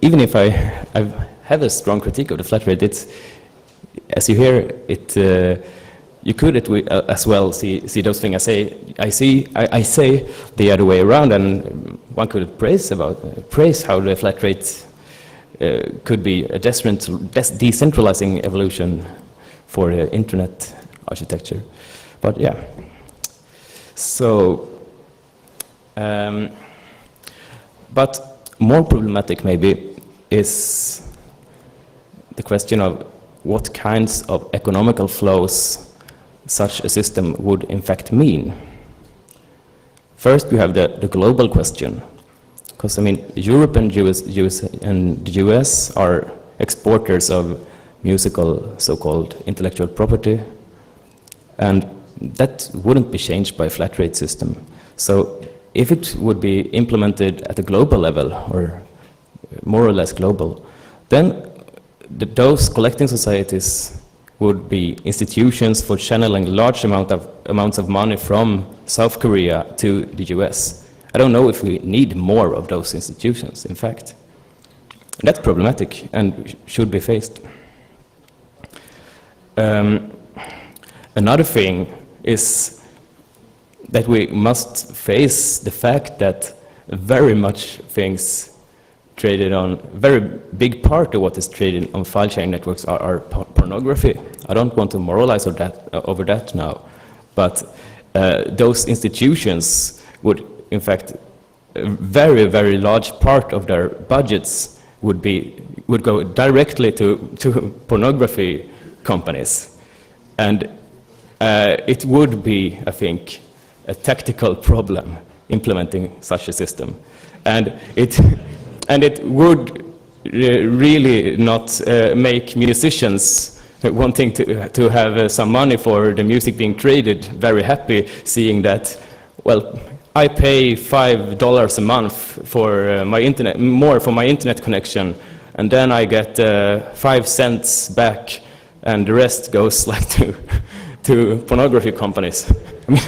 S2: even if I have a strong critique of the Flatrate, it's, as you hear, you could as well see those things I say the other way around, and one could praise how the Flatrate could be a decentralizing evolution for the internet architecture. But yeah, so but more problematic maybe is the question of what kinds of economical flows such a system would in fact mean. First, we have the global question, because I mean, Europe and the US are exporters of musical so-called intellectual property, and that wouldn't be changed by a flat rate system. So if it would be implemented at a global level, or more or less global, then those collecting societies would be institutions for channeling large amounts of money from South Korea to the US. I don't know if we need more of those institutions, in fact. That's problematic and should be faced. Another thing is that we must face the fact that very much things traded on, very big part of what is traded on file sharing networks are pornography. I don't want to moralize over that now, but those institutions would, in fact, a very, very large part of their budgets would go directly to pornography companies. And it would be, I think, a tactical problem implementing such a system. And it would really not make musicians wanting to have some money for the music being traded very happy, seeing that, well, I pay $5 a month for my internet, more for my internet connection, and then I get 5 cents back, and the rest goes like to pornography companies. I mean,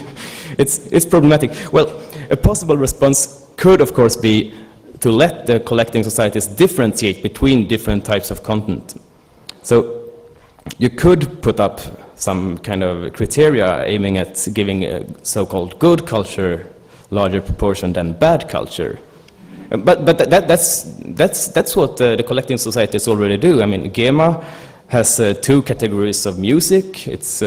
S2: it's problematic. Well, a possible response could, of course, be to let the collecting societies differentiate between different types of content. So you could put up some kind of criteria aiming at giving a so-called good culture larger proportion than bad culture. But that's what the collecting societies already do. I mean, GEMA has 2 categories of music. It's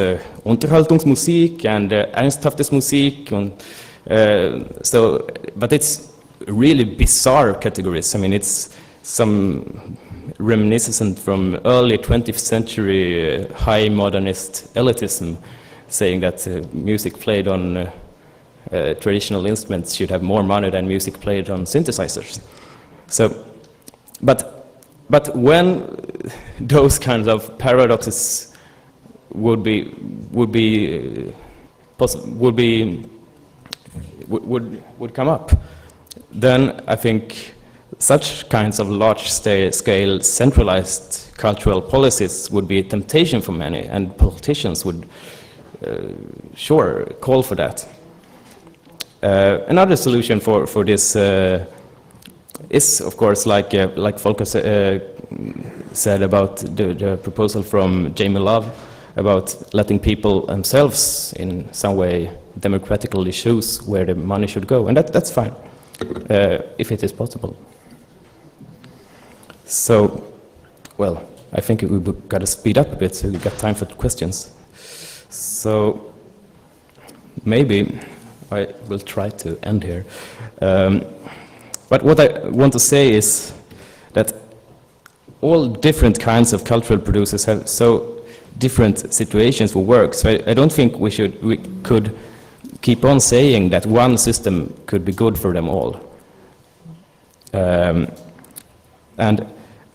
S2: Unterhaltungsmusik and ernsthaftes Musik. But it's really bizarre categories. I mean, it's some reminiscent from early 20th century high modernist elitism, saying that music played on traditional instruments should have more money than music played on synthesizers. So, but when those kinds of paradoxes would be would be would be would come up, then I think such kinds of large-scale centralized cultural policies would be a temptation for many, and politicians would sure call for that. Another solution for this is, of course, like Volker said about the proposal from Jamie Love about letting people themselves in some way democratically choose where the money should go, and that's fine if it is possible. So, well, I think we've got to speed up a bit so we got time for questions. So maybe I will try to end here. But what I want to say is that all different kinds of cultural producers have so different situations for work. So I don't think we could keep on saying that one system could be good for them all. And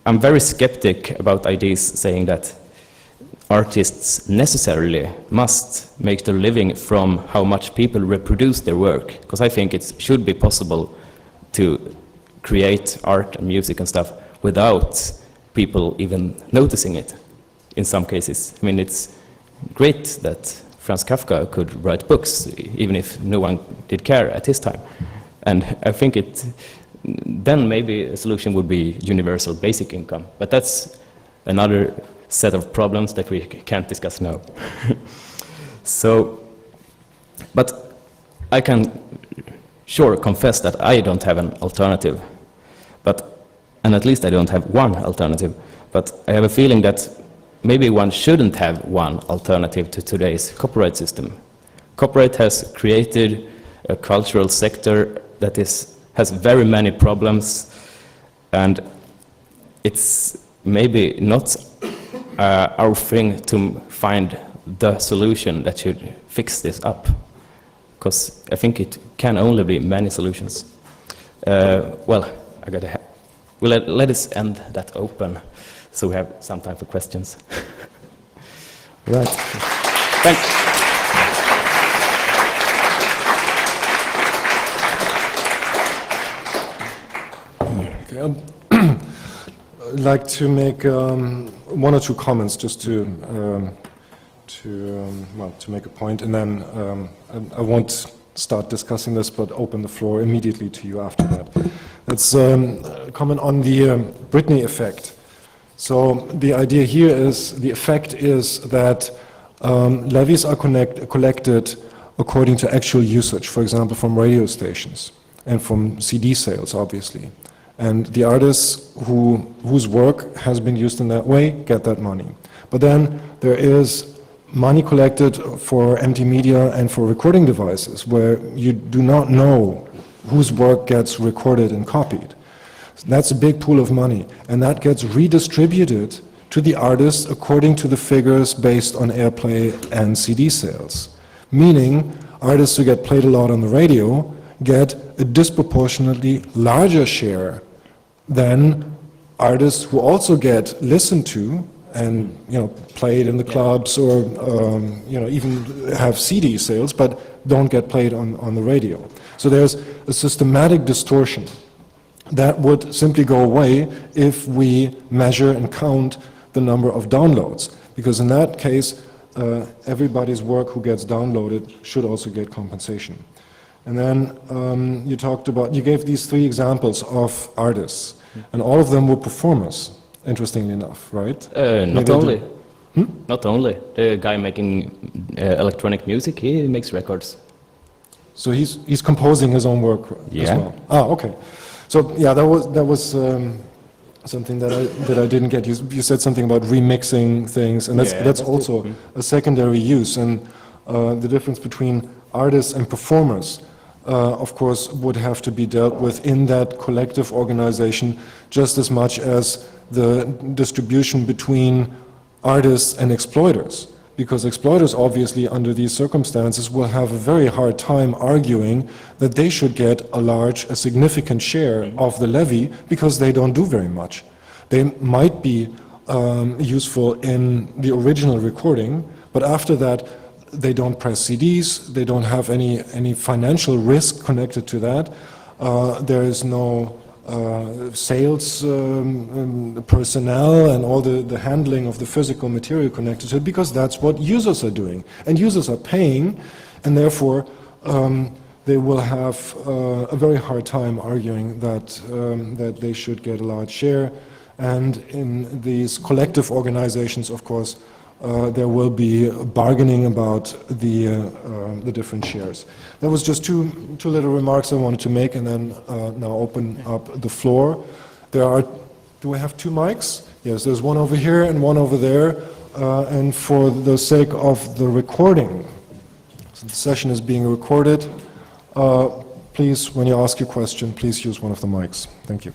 S2: I'm very skeptic about ideas saying that artists necessarily must make their living from how much people reproduce their work, because I think it should be possible to create art and music and stuff without people even noticing it in some cases. I mean, it's great that Franz Kafka could write books even if no one did care at his time. And I think then maybe a solution would be universal basic income, but that's another set of problems that we can't discuss now. So, but I can sure confess that I don't have an alternative, and at least I don't have one alternative, but I have a feeling that maybe one shouldn't have one alternative to today's copyright system. Copyright has created a cultural sector that has very many problems, and it's maybe not our thing to find the solution that should fix this up, because I think it can only be many solutions. Well, let us end that open so we have some time for questions. Right. Thanks.
S1: I'd like to make one or two comments just to make a point, and then I won't start discussing this, but open the floor immediately to you after that. Let's comment on the Britney effect. So the idea here is, the effect is that levies are collected according to actual usage, for example, from radio stations and from CD sales, obviously. And the artists whose work has been used in that way get that money. But then there is money collected for empty media and for recording devices, where you do not know whose work gets recorded and copied. That's a big pool of money, and that gets redistributed to the artists according to the figures based on airplay and CD sales. Meaning, artists who get played a lot on the radio get a disproportionately larger share than artists who also get listened to and played in the clubs, or even have CD sales, but don't get played on the radio. So there's a systematic distortion that would simply go away if we measure and count the number of downloads, because in that case everybody's work who gets downloaded should also get compensation. And then you gave these three examples of artists, and all of them were performers, interestingly enough, right?
S2: Not only. Not only. The guy making electronic music, he makes records.
S1: So he's composing his own work as well. Ah, okay. So yeah, that was something that I didn't get. You said something about remixing things, and that's also a secondary use. And the difference between artists and performers, of course, would have to be dealt with in that collective organization just as much as the distribution between artists and exploiters. Because exploiters, obviously, under these circumstances, will have a very hard time arguing that they should get a significant share of the levy, because they don't do very much. They might be useful in the original recording, But after that, they don't press CDs, they don't have any financial risk connected to that. There is no sales personnel and all the handling of the physical material connected to it, because that's what users are doing. And users are paying, and therefore they will have a very hard time arguing that they should get a large share. And in these collective organizations, of course, there will be bargaining about the different shares. That was just two little remarks I wanted to make, and then now open up the floor. Do we have 2 mics? Yes, there's one over here and one over there. And for the sake of the recording, so the session is being recorded, please, when you ask your question, please use one of the mics. Thank you.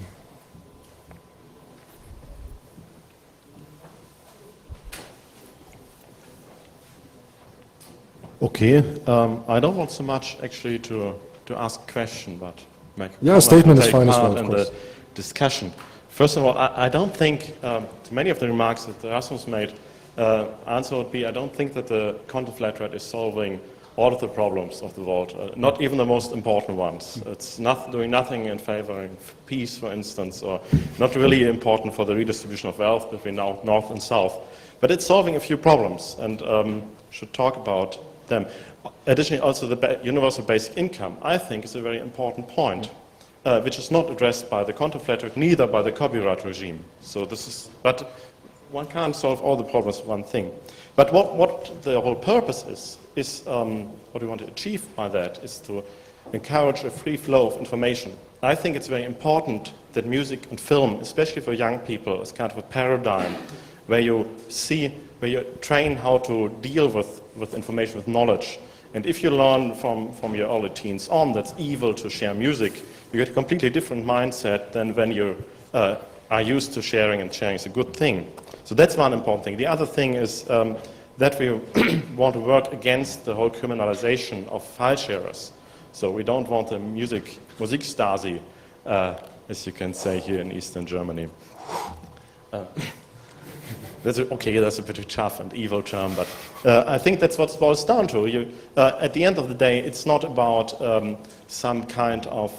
S4: Okay, I don't want so much actually to ask a question, but make
S1: a statement is fine as well,
S4: part
S1: of
S4: in
S1: course.
S4: the discussion. First of all, I don't think, to many of the remarks that Rasmus made, answer would be, I don't think that the content flat rate is solving all of the problems of the world, not even the most important ones. It's not doing nothing in favoring peace, for instance, or not really important for the redistribution of wealth between North and South. But it's solving a few problems, and should talk about them. Additionally, also the universal basic income, I think, is a very important point, which is not addressed by the content flat rate, neither by the copyright regime. So this is, but one can't solve all the problems with one thing. But what the whole purpose is what we want to achieve by that is to encourage a free flow of information. I think it's very important that music and film, especially for young people, is kind of a paradigm where you train how to deal with information, with knowledge. And if you learn from your early teens on that's evil to share music, you get a completely different mindset than when you are used to sharing, and sharing is a good thing. So that's one important thing. The other thing is that we want to work against the whole criminalization of file sharers. So we don't want the Musikstasi, as you can say here in Eastern Germany. That's a pretty tough and evil term, but I think that's what it boils down to. At the end of the day, it's not about some kind of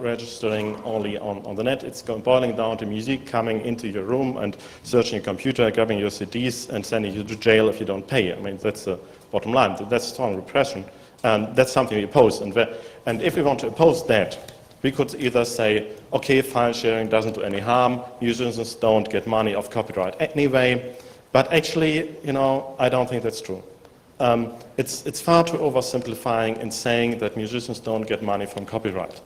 S4: registering only on the net. It's boiling down to music coming into your room and searching your computer, grabbing your CDs, and sending you to jail if you don't pay. I mean, that's the bottom line. That's strong repression, and that's something we oppose. And if we want to oppose that, we could either say, okay, file sharing doesn't do any harm, musicians don't get money off copyright anyway, but actually, I don't think that's true. It's far too oversimplifying in saying that musicians don't get money from copyright.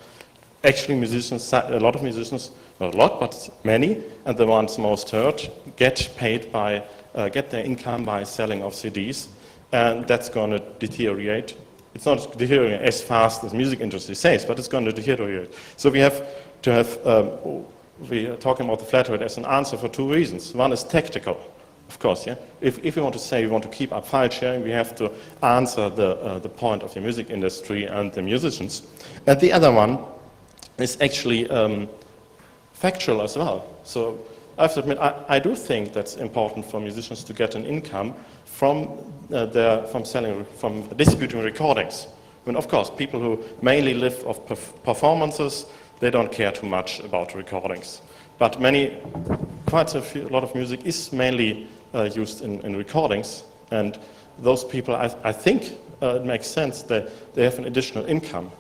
S4: Actually, a lot of musicians, not a lot, but many, and the ones most heard, get their income by selling of CDs, and that's going to deteriorate. It's not deteriorating as fast as the music industry says, but it's going to deteriorate. So we are talking about the flat rate as an answer for 2 reasons. One is tactical, of course. Yeah. If we want to say we want to keep up file sharing, we have to answer the point of the music industry and the musicians. And the other one is actually factual as well. So I have to admit, I do think that's important for musicians to get an income from distributing recordings. I mean, of course, people who mainly live off performances, they don't care too much about recordings. But quite a lot of music is mainly used in recordings, and those people, I think it makes sense that they have an additional income.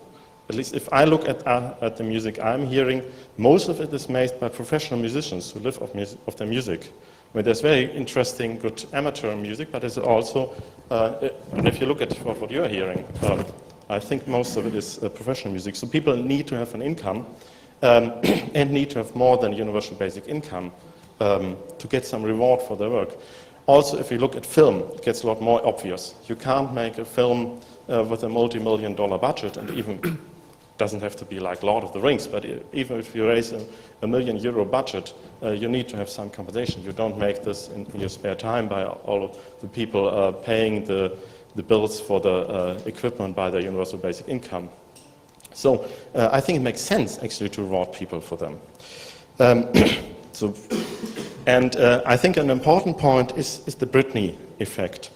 S4: At least if I look at the music I'm hearing, most of it is made by professional musicians who live off their music. I mean, there's very interesting, good amateur music, but there's also, and if you look at what you're hearing, I think most of it is professional music. So people need to have an income and need to have more than universal basic income to get some reward for their work. Also, if you look at film, it gets a lot more obvious. You can't make a film with a multi-million-dollar budget, and even doesn't have to be like Lord of the Rings, but even if you raise a €1 million budget, you need to have some compensation. You don't make this in your spare time by all of the people paying the bills for the equipment by the universal basic income. So I think it makes sense actually to reward people for them. I think an important point is the Britney effect.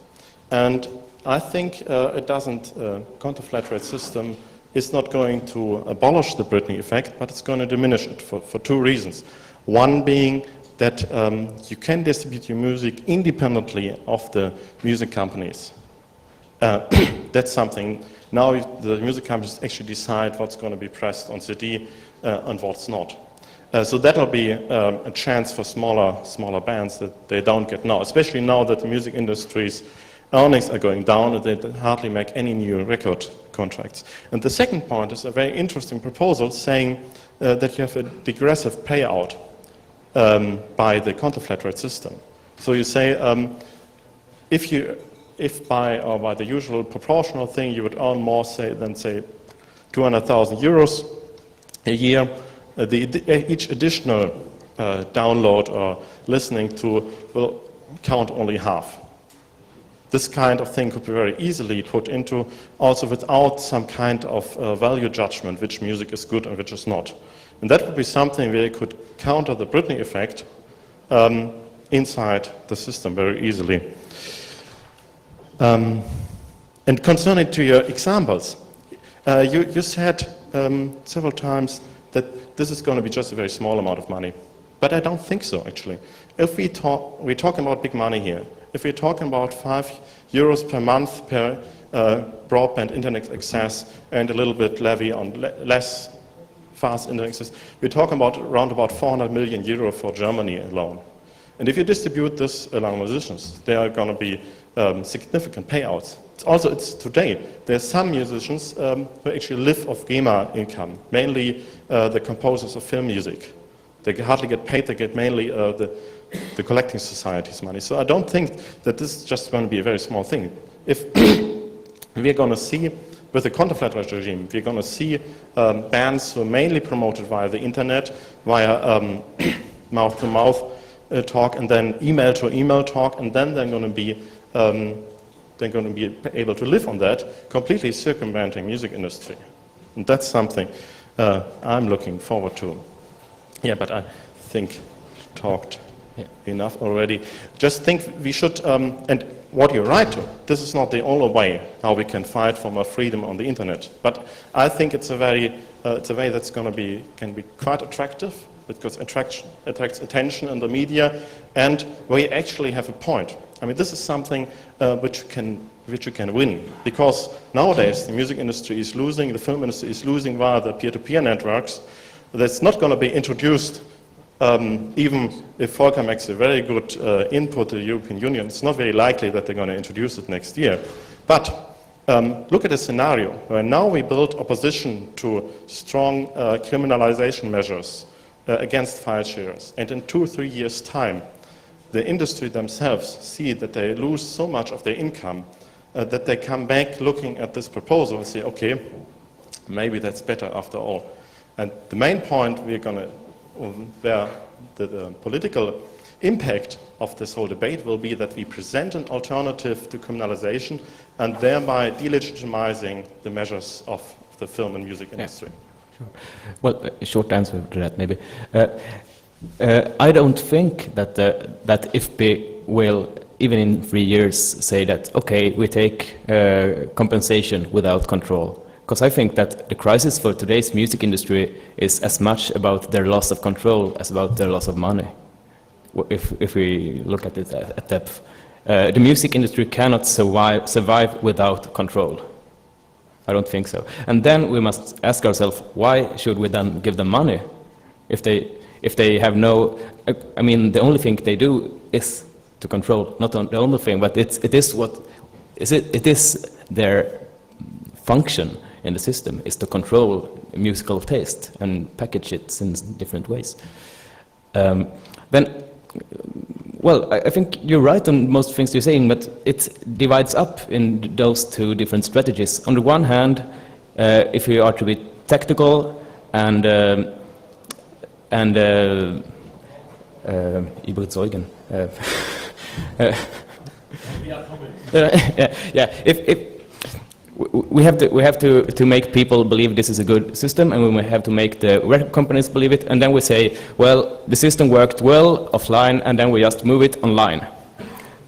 S4: And I think it doesn't, quantum flat rate system is not going to abolish the Britney effect, but it's going to diminish it for two reasons. One being that you can distribute your music independently of the music companies. That's something. Now the music companies actually decide what's going to be pressed on CD and what's not. So that'll be a chance for smaller bands that they don't get now, especially now that the music industry's earnings are going down and they hardly make any new record contracts. And the second point is a very interesting proposal saying that you have a digressive payout by the quantum flat rate system. So you say if by the usual proportional thing you would earn more than 200,000 euros a year, each additional download or listening to will count only half. This kind of thing could be very easily put into also without some kind of value judgment, which music is good and which is not. And that would be something where you could counter the Britney effect inside the system very easily. And concerning to your examples, you said several times that this is going to be just a very small amount of money. But I don't think so, actually. If we're talking about big money here. If we're talking about €5 per month per broadband internet access and a little bit levy on less fast internet access, we're talking about around about 400 million euro for Germany alone. And if you distribute this among musicians, there are going to be significant payouts. It's today. There are some musicians who actually live off GEMA income, mainly the composers of film music. They hardly get paid, they get mainly the collecting society's money. So I don't think that this is just going to be a very small thing. If we're going to see, with the quantum flat rate regime, we're going to see bands who are mainly promoted via the internet, via mouth-to-mouth talk, and then email-to-email talk, and then they're going to be able to live on that, completely circumventing music industry. And that's something I'm looking forward to. Yeah, but I think talked enough already. Just think we should, and what you're right to, this is not the only way how we can fight for more freedom on the internet. But I think it's a way that's going to can be quite attractive, because attracts attention in the media, and where you actually have a point. I mean, this is something which you can win, because nowadays the music industry is losing, the film industry is losing via the peer-to-peer networks. That's not going to be introduced, even if Volker makes a very good input to the European Union. It's not very likely that they're going to introduce it next year. But look at a scenario where now we build opposition to strong criminalization measures against file sharers, and in 2 or 3 years' time, the industry themselves see that they lose so much of their income that they come back looking at this proposal and say, okay, maybe that's better after all. And the main point where the political impact of this whole debate will be that we present an alternative to criminalization and thereby delegitimizing the measures of the film and music industry.
S2: Sure. Well, a short answer to that maybe. I don't think that if we will, even in 3 years, say that, okay, we take compensation without control. Because I think that the crisis for today's music industry is as much about their loss of control as about their loss of money, if we look at it at depth. The music industry cannot survive without control. I don't think so. And then we must ask ourselves, why should we then give them money? If they have no, I mean, the only thing they do is to control, not the only thing, but it is their function in the system, is to control musical taste and package it in different ways. Well, I think you're right on most things you're saying, but it divides up in those two different strategies. On the one hand, if we are to be tactical and überzeugen. If we have to make people believe this is a good system, and we have to make the record companies believe it, and then we say, well, the system worked well offline, and then we just move it online.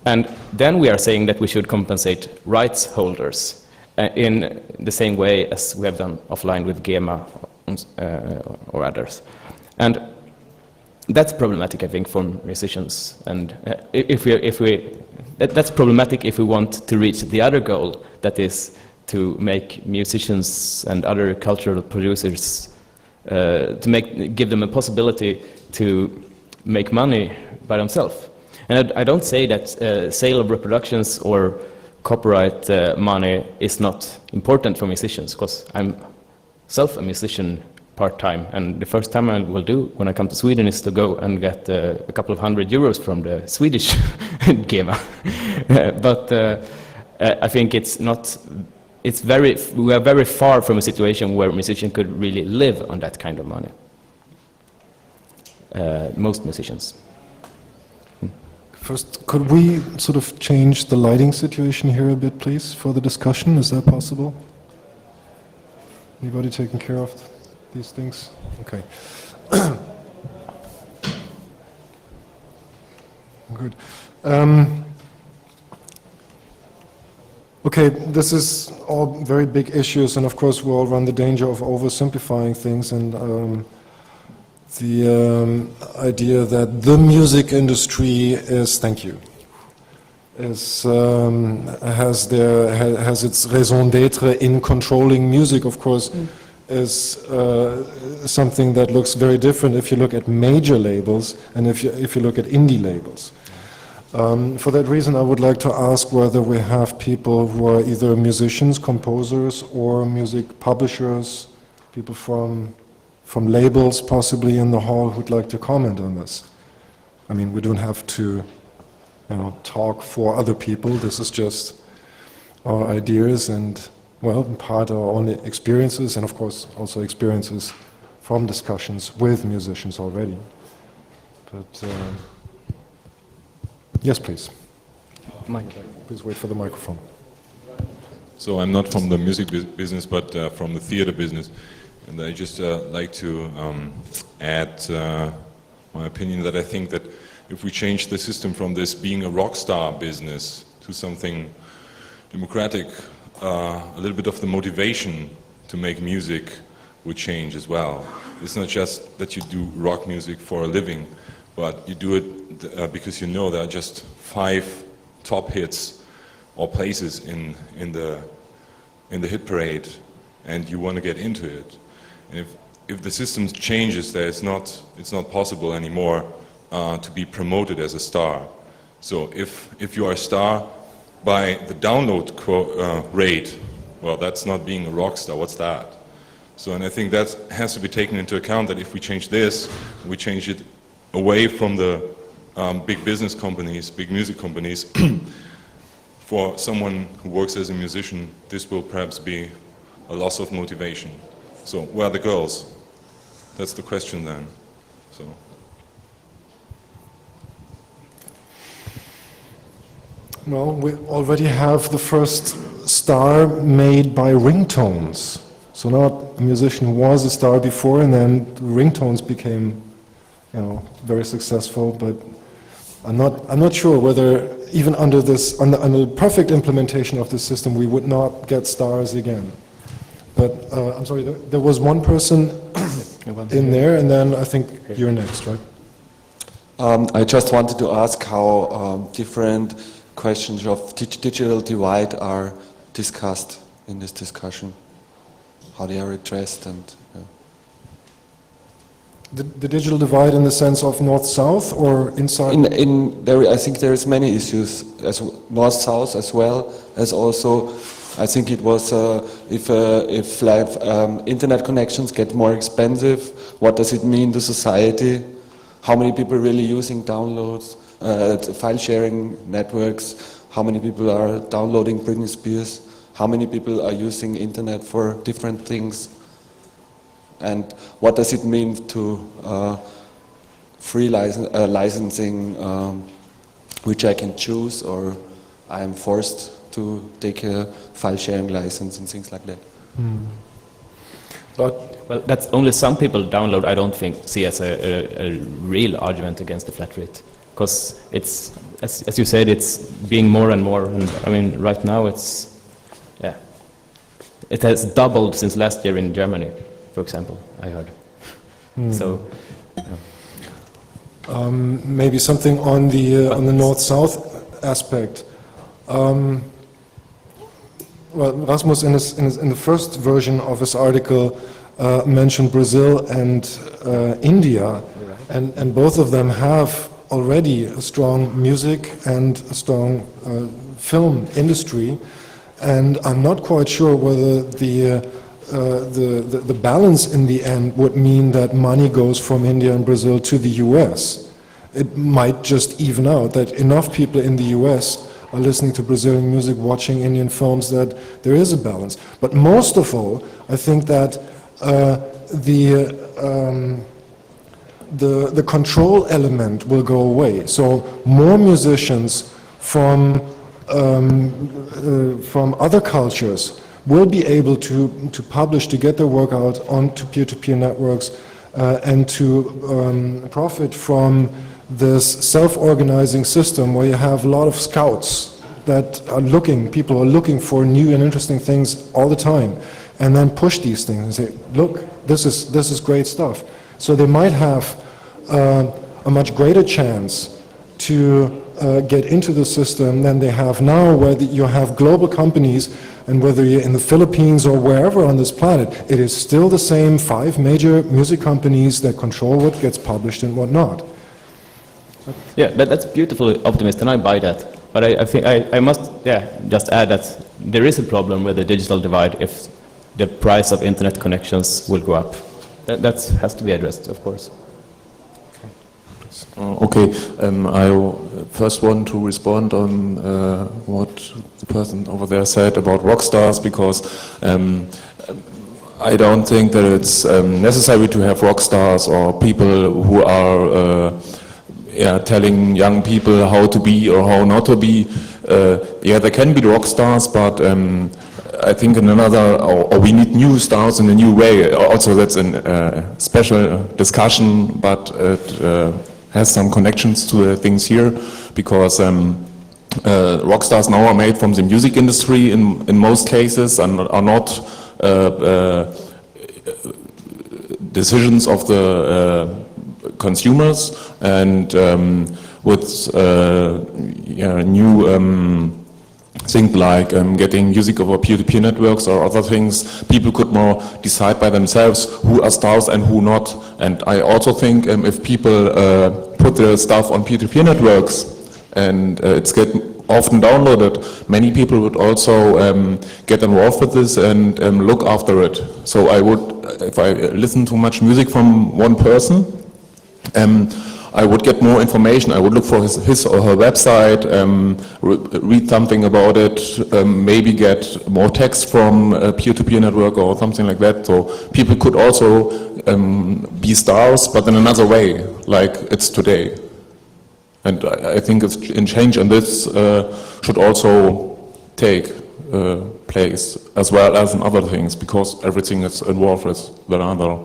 S2: And then we are saying that we should compensate rights holders in the same way as we have done offline with GEMA or others. And that's problematic, I think, for musicians. And that's problematic if we want to reach the other goal, that is to make musicians and other cultural producers, give them a possibility to make money by themselves. And I don't say that sale of reproductions or copyright money is not important for musicians, because I'm self a musician part-time, and the first time I will do when I come to Sweden is to go and get a couple of €100 from the Swedish GEMA. But I think we are very far from a situation where a musician could really live on that kind of money. Most musicians.
S1: First, could we sort of change the lighting situation here a bit, please, for the discussion? Is that possible? Anybody taking care of these things? Okay. Good. Okay, this is all very big issues, and of course we all run the danger of oversimplifying things, and the idea that the music industry is, has its raison d'être in controlling music, of course, is something that looks very different if you look at major labels and if you look at indie labels. For that reason, I would like to ask whether we have people who are either musicians, composers, or music publishers, people from labels possibly in the hall who'd like to comment on this. I mean, we don't have to, talk for other people. This is just our ideas and, well, in part our own experiences, and of course also experiences from discussions with musicians already. But yes, please.
S2: Mike.
S1: Please wait for the microphone.
S5: So I'm not from the music business, but from the theater business. And I just like to add my opinion that I think that if we change the system from this being a rock star business to something democratic, a little bit of the motivation to make music would change as well. It's not just that you do rock music for a living, but you do it because you know there are just 5 top hits or places in the hit parade, and you want to get into it. And if the system changes, there it's not possible anymore to be promoted as a star. So if you are a star by the download rate, well, that's not being a rock star. What's that? So, and I think that has to be taken into account, that if we change this, we change it away from the big business companies, big music companies. For someone who works as a musician, this will perhaps be a loss of motivation. So where are the girls? That's the question then. So.
S1: Well, we already have the first star made by ringtones. So not a musician who was a star before, and then ringtones became, very successful. But I'm not sure whether even under this, under the perfect implementation of this system, we would not get stars again. But I'm sorry, there was one person in there, and then I think you're next, right?
S6: I just wanted to ask how different questions of digital divide are discussed in this discussion, how they are addressed, and
S1: The digital divide in the sense of north-south or inside?
S6: I think there is many issues, as north-south as well as also. I think it was if internet connections get more expensive, what does it mean to society? How many people are really using downloads, file sharing networks? How many people are downloading Britney Spears? How many people are using internet for different things? And what does it mean to free licensing, which I can choose, or I am forced to take a file sharing license and things like that?
S1: But
S2: Well, that's only some people download, I don't see as a real argument against the flat rate. because it's, as you said, it's being more and more. And I mean, right now it's, yeah, it has doubled since last year in Germany, for example, I heard. So,
S1: Maybe something on the north-south aspect. Well, Rasmus, in the first version of his article, mentioned Brazil and India, and both of them have already a strong music and a strong film industry, and I'm not quite sure whether the balance in the end would mean that money goes from India and Brazil to the US. It might just even out that enough people in the US are listening to Brazilian music, watching Indian films, that there is a balance. But most of all, I think that the control element will go away. So more musicians from other cultures will be able to publish, to get their work out onto peer-to-peer networks, and to profit from this self-organizing system where you have a lot of scouts that are looking, people are looking for new and interesting things all the time, and then push these things and say, look, this is great stuff. So they might have a much greater chance to get into the system than they have now, where you have global companies, and whether you're in the Philippines or wherever on this planet, it is still the same 5 major music companies that control what gets published and what not.
S2: yeah, that's beautifully optimistic, and I buy that. But I think I must, just add that there is a problem with the digital divide if the price of internet connections will go up. That has to be addressed, of course.
S6: Okay, I first want to respond on what the person over there said about rock stars, because I don't think that it's necessary to have rock stars or people who are telling young people how to be or how not to be. There can be rock stars, but I think in another, or we need new stars in a new way. Also, that's a special discussion, but it has some connections to the things here, because rock stars now are made from the music industry in most cases, and are not decisions of the consumers, and with new things like getting music over peer-to-peer networks or other things, people could more decide by themselves who are stars and who not. And I also think if people put their stuff on peer-to-peer networks and it's often downloaded, many people would also get involved with this and look after it. So I would, if I listen to much music from one person, I would get more information. I would look for his or her website, read something about it, maybe get more text from a peer-to-peer network or something like that. So people could also be stars, but in another way, like it's today. And I think it's in change, and this should also take place, as well as in other things, because everything is involved with the other.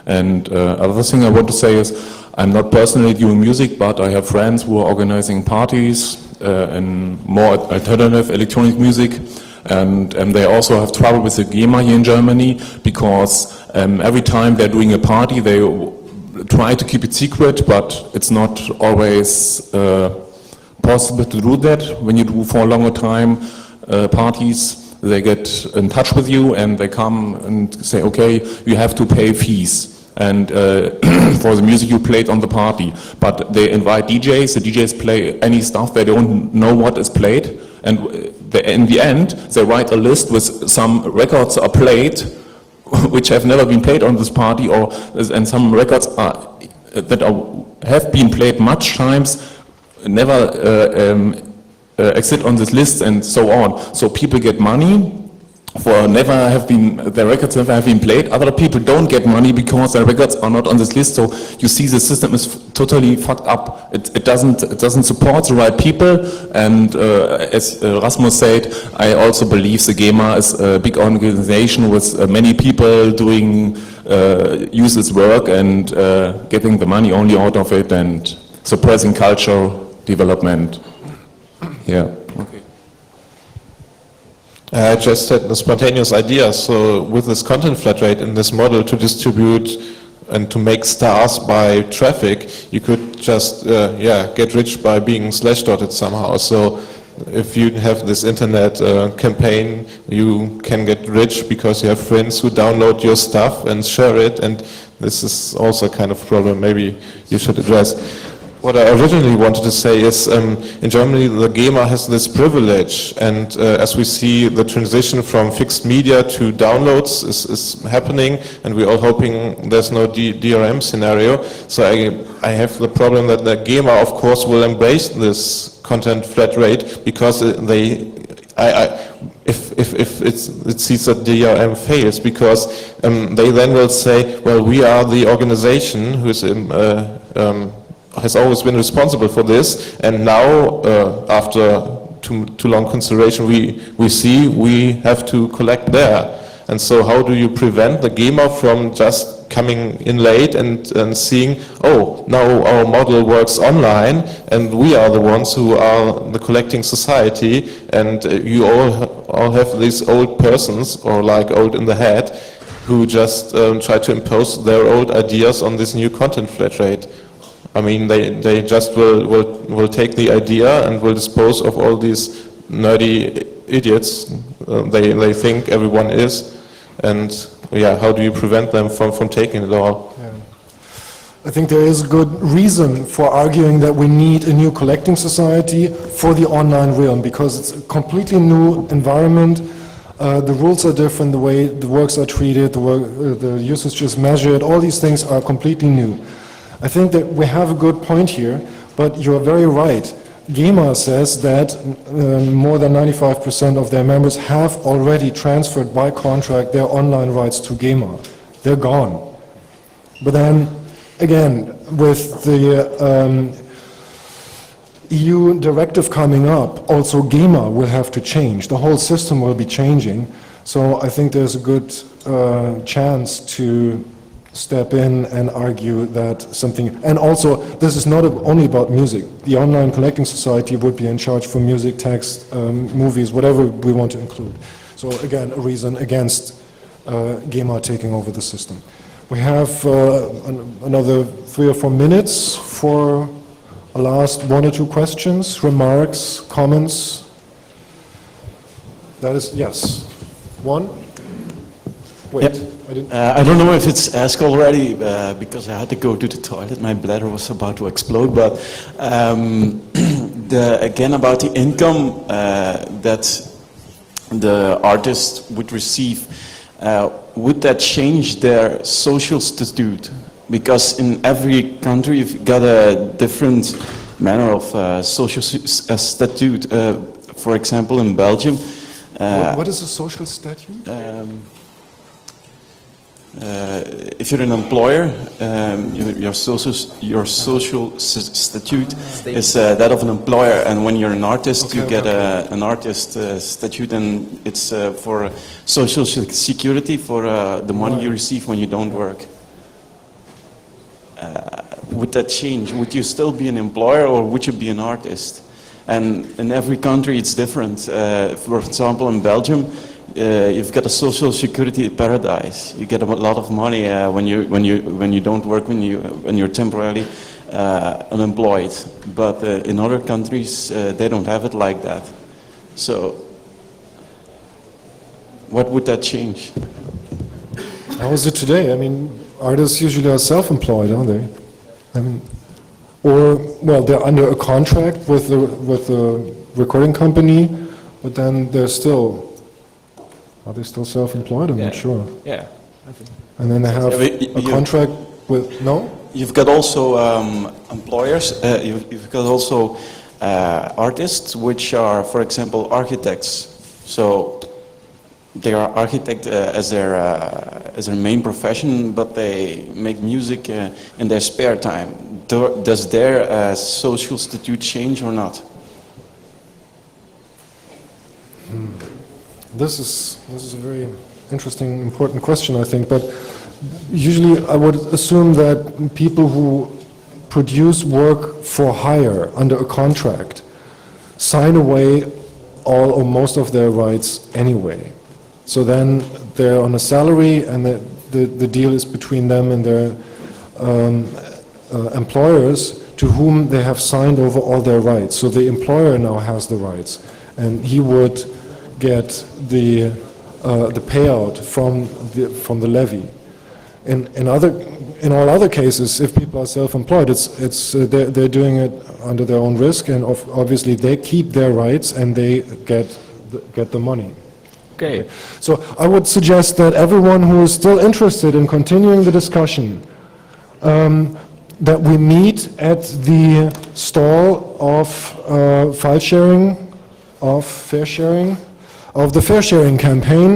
S6: And other thing I want to say is, I'm not personally doing music, but I have friends who are organizing parties and more alternative electronic music, and they also have trouble with the GEMA here in Germany, because every time they're doing a party, they try to keep it secret, but it's not always possible to do that. When you do for a longer time parties, they get in touch with you and they come and say, okay, you have to pay fees and for the music you played on the party. But they invite DJs, the DJs play any stuff, they don't know what is played, and in the end they write a list with some records are played which have never been played on this party, and some records have been played much times, never exist on this list, and so on. So people get money for their records never have been played. Other people don't get money because their records are not on this list. So you see, the system is totally fucked up. It doesn't support the right people. And as Rasmus said, I also believe the GEMA is a big organization with many people doing useless work and getting the money only out of it. And
S7: suppressing cultural development. Yeah. Okay.
S8: I just had a spontaneous idea. So with this content flat rate in this model to distribute and to make stars by traffic, you could just get rich by being slashdotted somehow. So if you have this internet campaign, you can get rich because you have friends who download your stuff and share it, and this is also a kind of problem maybe you should address. What I originally wanted to say is, in Germany the GEMA has this privilege, and as we see the transition from fixed media to downloads is happening, and we're all hoping there's no DRM scenario. So I have the problem that the GEMA, of course, will embrace this content flat rate because if it sees that DRM fails, because they then will say, well, we are the organization who is has always been responsible for this, and now after too long consideration we see we have to collect there. And so how do you prevent the GEMA from just coming in late and seeing, oh, now our model works online and we are the ones who are the collecting society, and you all have these old persons, or like old in the head, who just try to impose their old ideas on this new content flat rate. I mean, they just will take the idea and will dispose of all these nerdy idiots they think everyone is, and yeah, how do you prevent them from taking it all?
S1: Yeah. I think there is good reason for arguing that we need a new collecting society for the online realm, because it's a completely new environment. The rules are different, the way the works are treated, the usage is measured, all these things are completely new. I think that we have a good point here, but you're very right. GEMA says that more than 95% of their members have already transferred by contract their online rights to GEMA. They're gone. But then, again, with the EU directive coming up, also GEMA will have to change. The whole system will be changing. So I think there's a good chance to step in and argue that something, and also this is not only about music. The online collecting society would be in charge for music, text, movies, whatever we want to include. So again, a reason against GEMA taking over the system. We have another 3 or 4 minutes for a last 1 or 2 questions, remarks, comments. That is, yes. 1? Wait.
S9: Yep. I don't know if it's asked already because I had to go to the toilet. My bladder was about to explode. But again, about the income that the artist would receive, would that change their social statute? Because in every country you've got a different manner of social statute. For example, in Belgium.
S1: What is a social statute?
S9: If you're an employer, your social statute is that of an employer, and when you're an artist, you get an artist statute, and it's for social security for the money you receive when you don't work. Would that change? Would you still be an employer, or would you be an artist? And in every country it's different. For example, in Belgium, you've got a social security paradise. You get a lot of money when you don't work, when you're temporarily unemployed. But in other countries, they don't have it like that. So, what would that change?
S1: How is it today? I mean, artists usually are self-employed, aren't they? I mean, or well, they're under a contract with the recording company, but then they're still. Are they still self-employed? I'm not sure.
S2: Yeah.
S1: And then they have a contract with, no?
S9: You've got also employers, you've got also artists, which are, for example, architects. So they are architect as their main profession, but they make music in their spare time. Does their social statute change or not?
S1: This is a very interesting, important question, I think. But usually, I would assume that people who produce work for hire under a contract sign away all or most of their rights anyway. So then they're on a salary, and the deal is between them and their employers, to whom they have signed over all their rights. So the employer now has the rights, and he would get the payout from the levy. In all other cases, if people are self-employed, they're doing it under their own risk, and obviously they keep their rights and they get the money.
S2: Okay.
S1: So I would suggest that everyone who is still interested in continuing the discussion, that we meet at the stall of file sharing, of fair sharing, of the fair sharing campaign,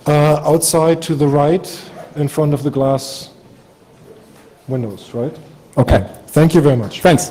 S1: outside to the right, in front of the glass windows, right? Okay. Thank you very much.
S2: Thanks.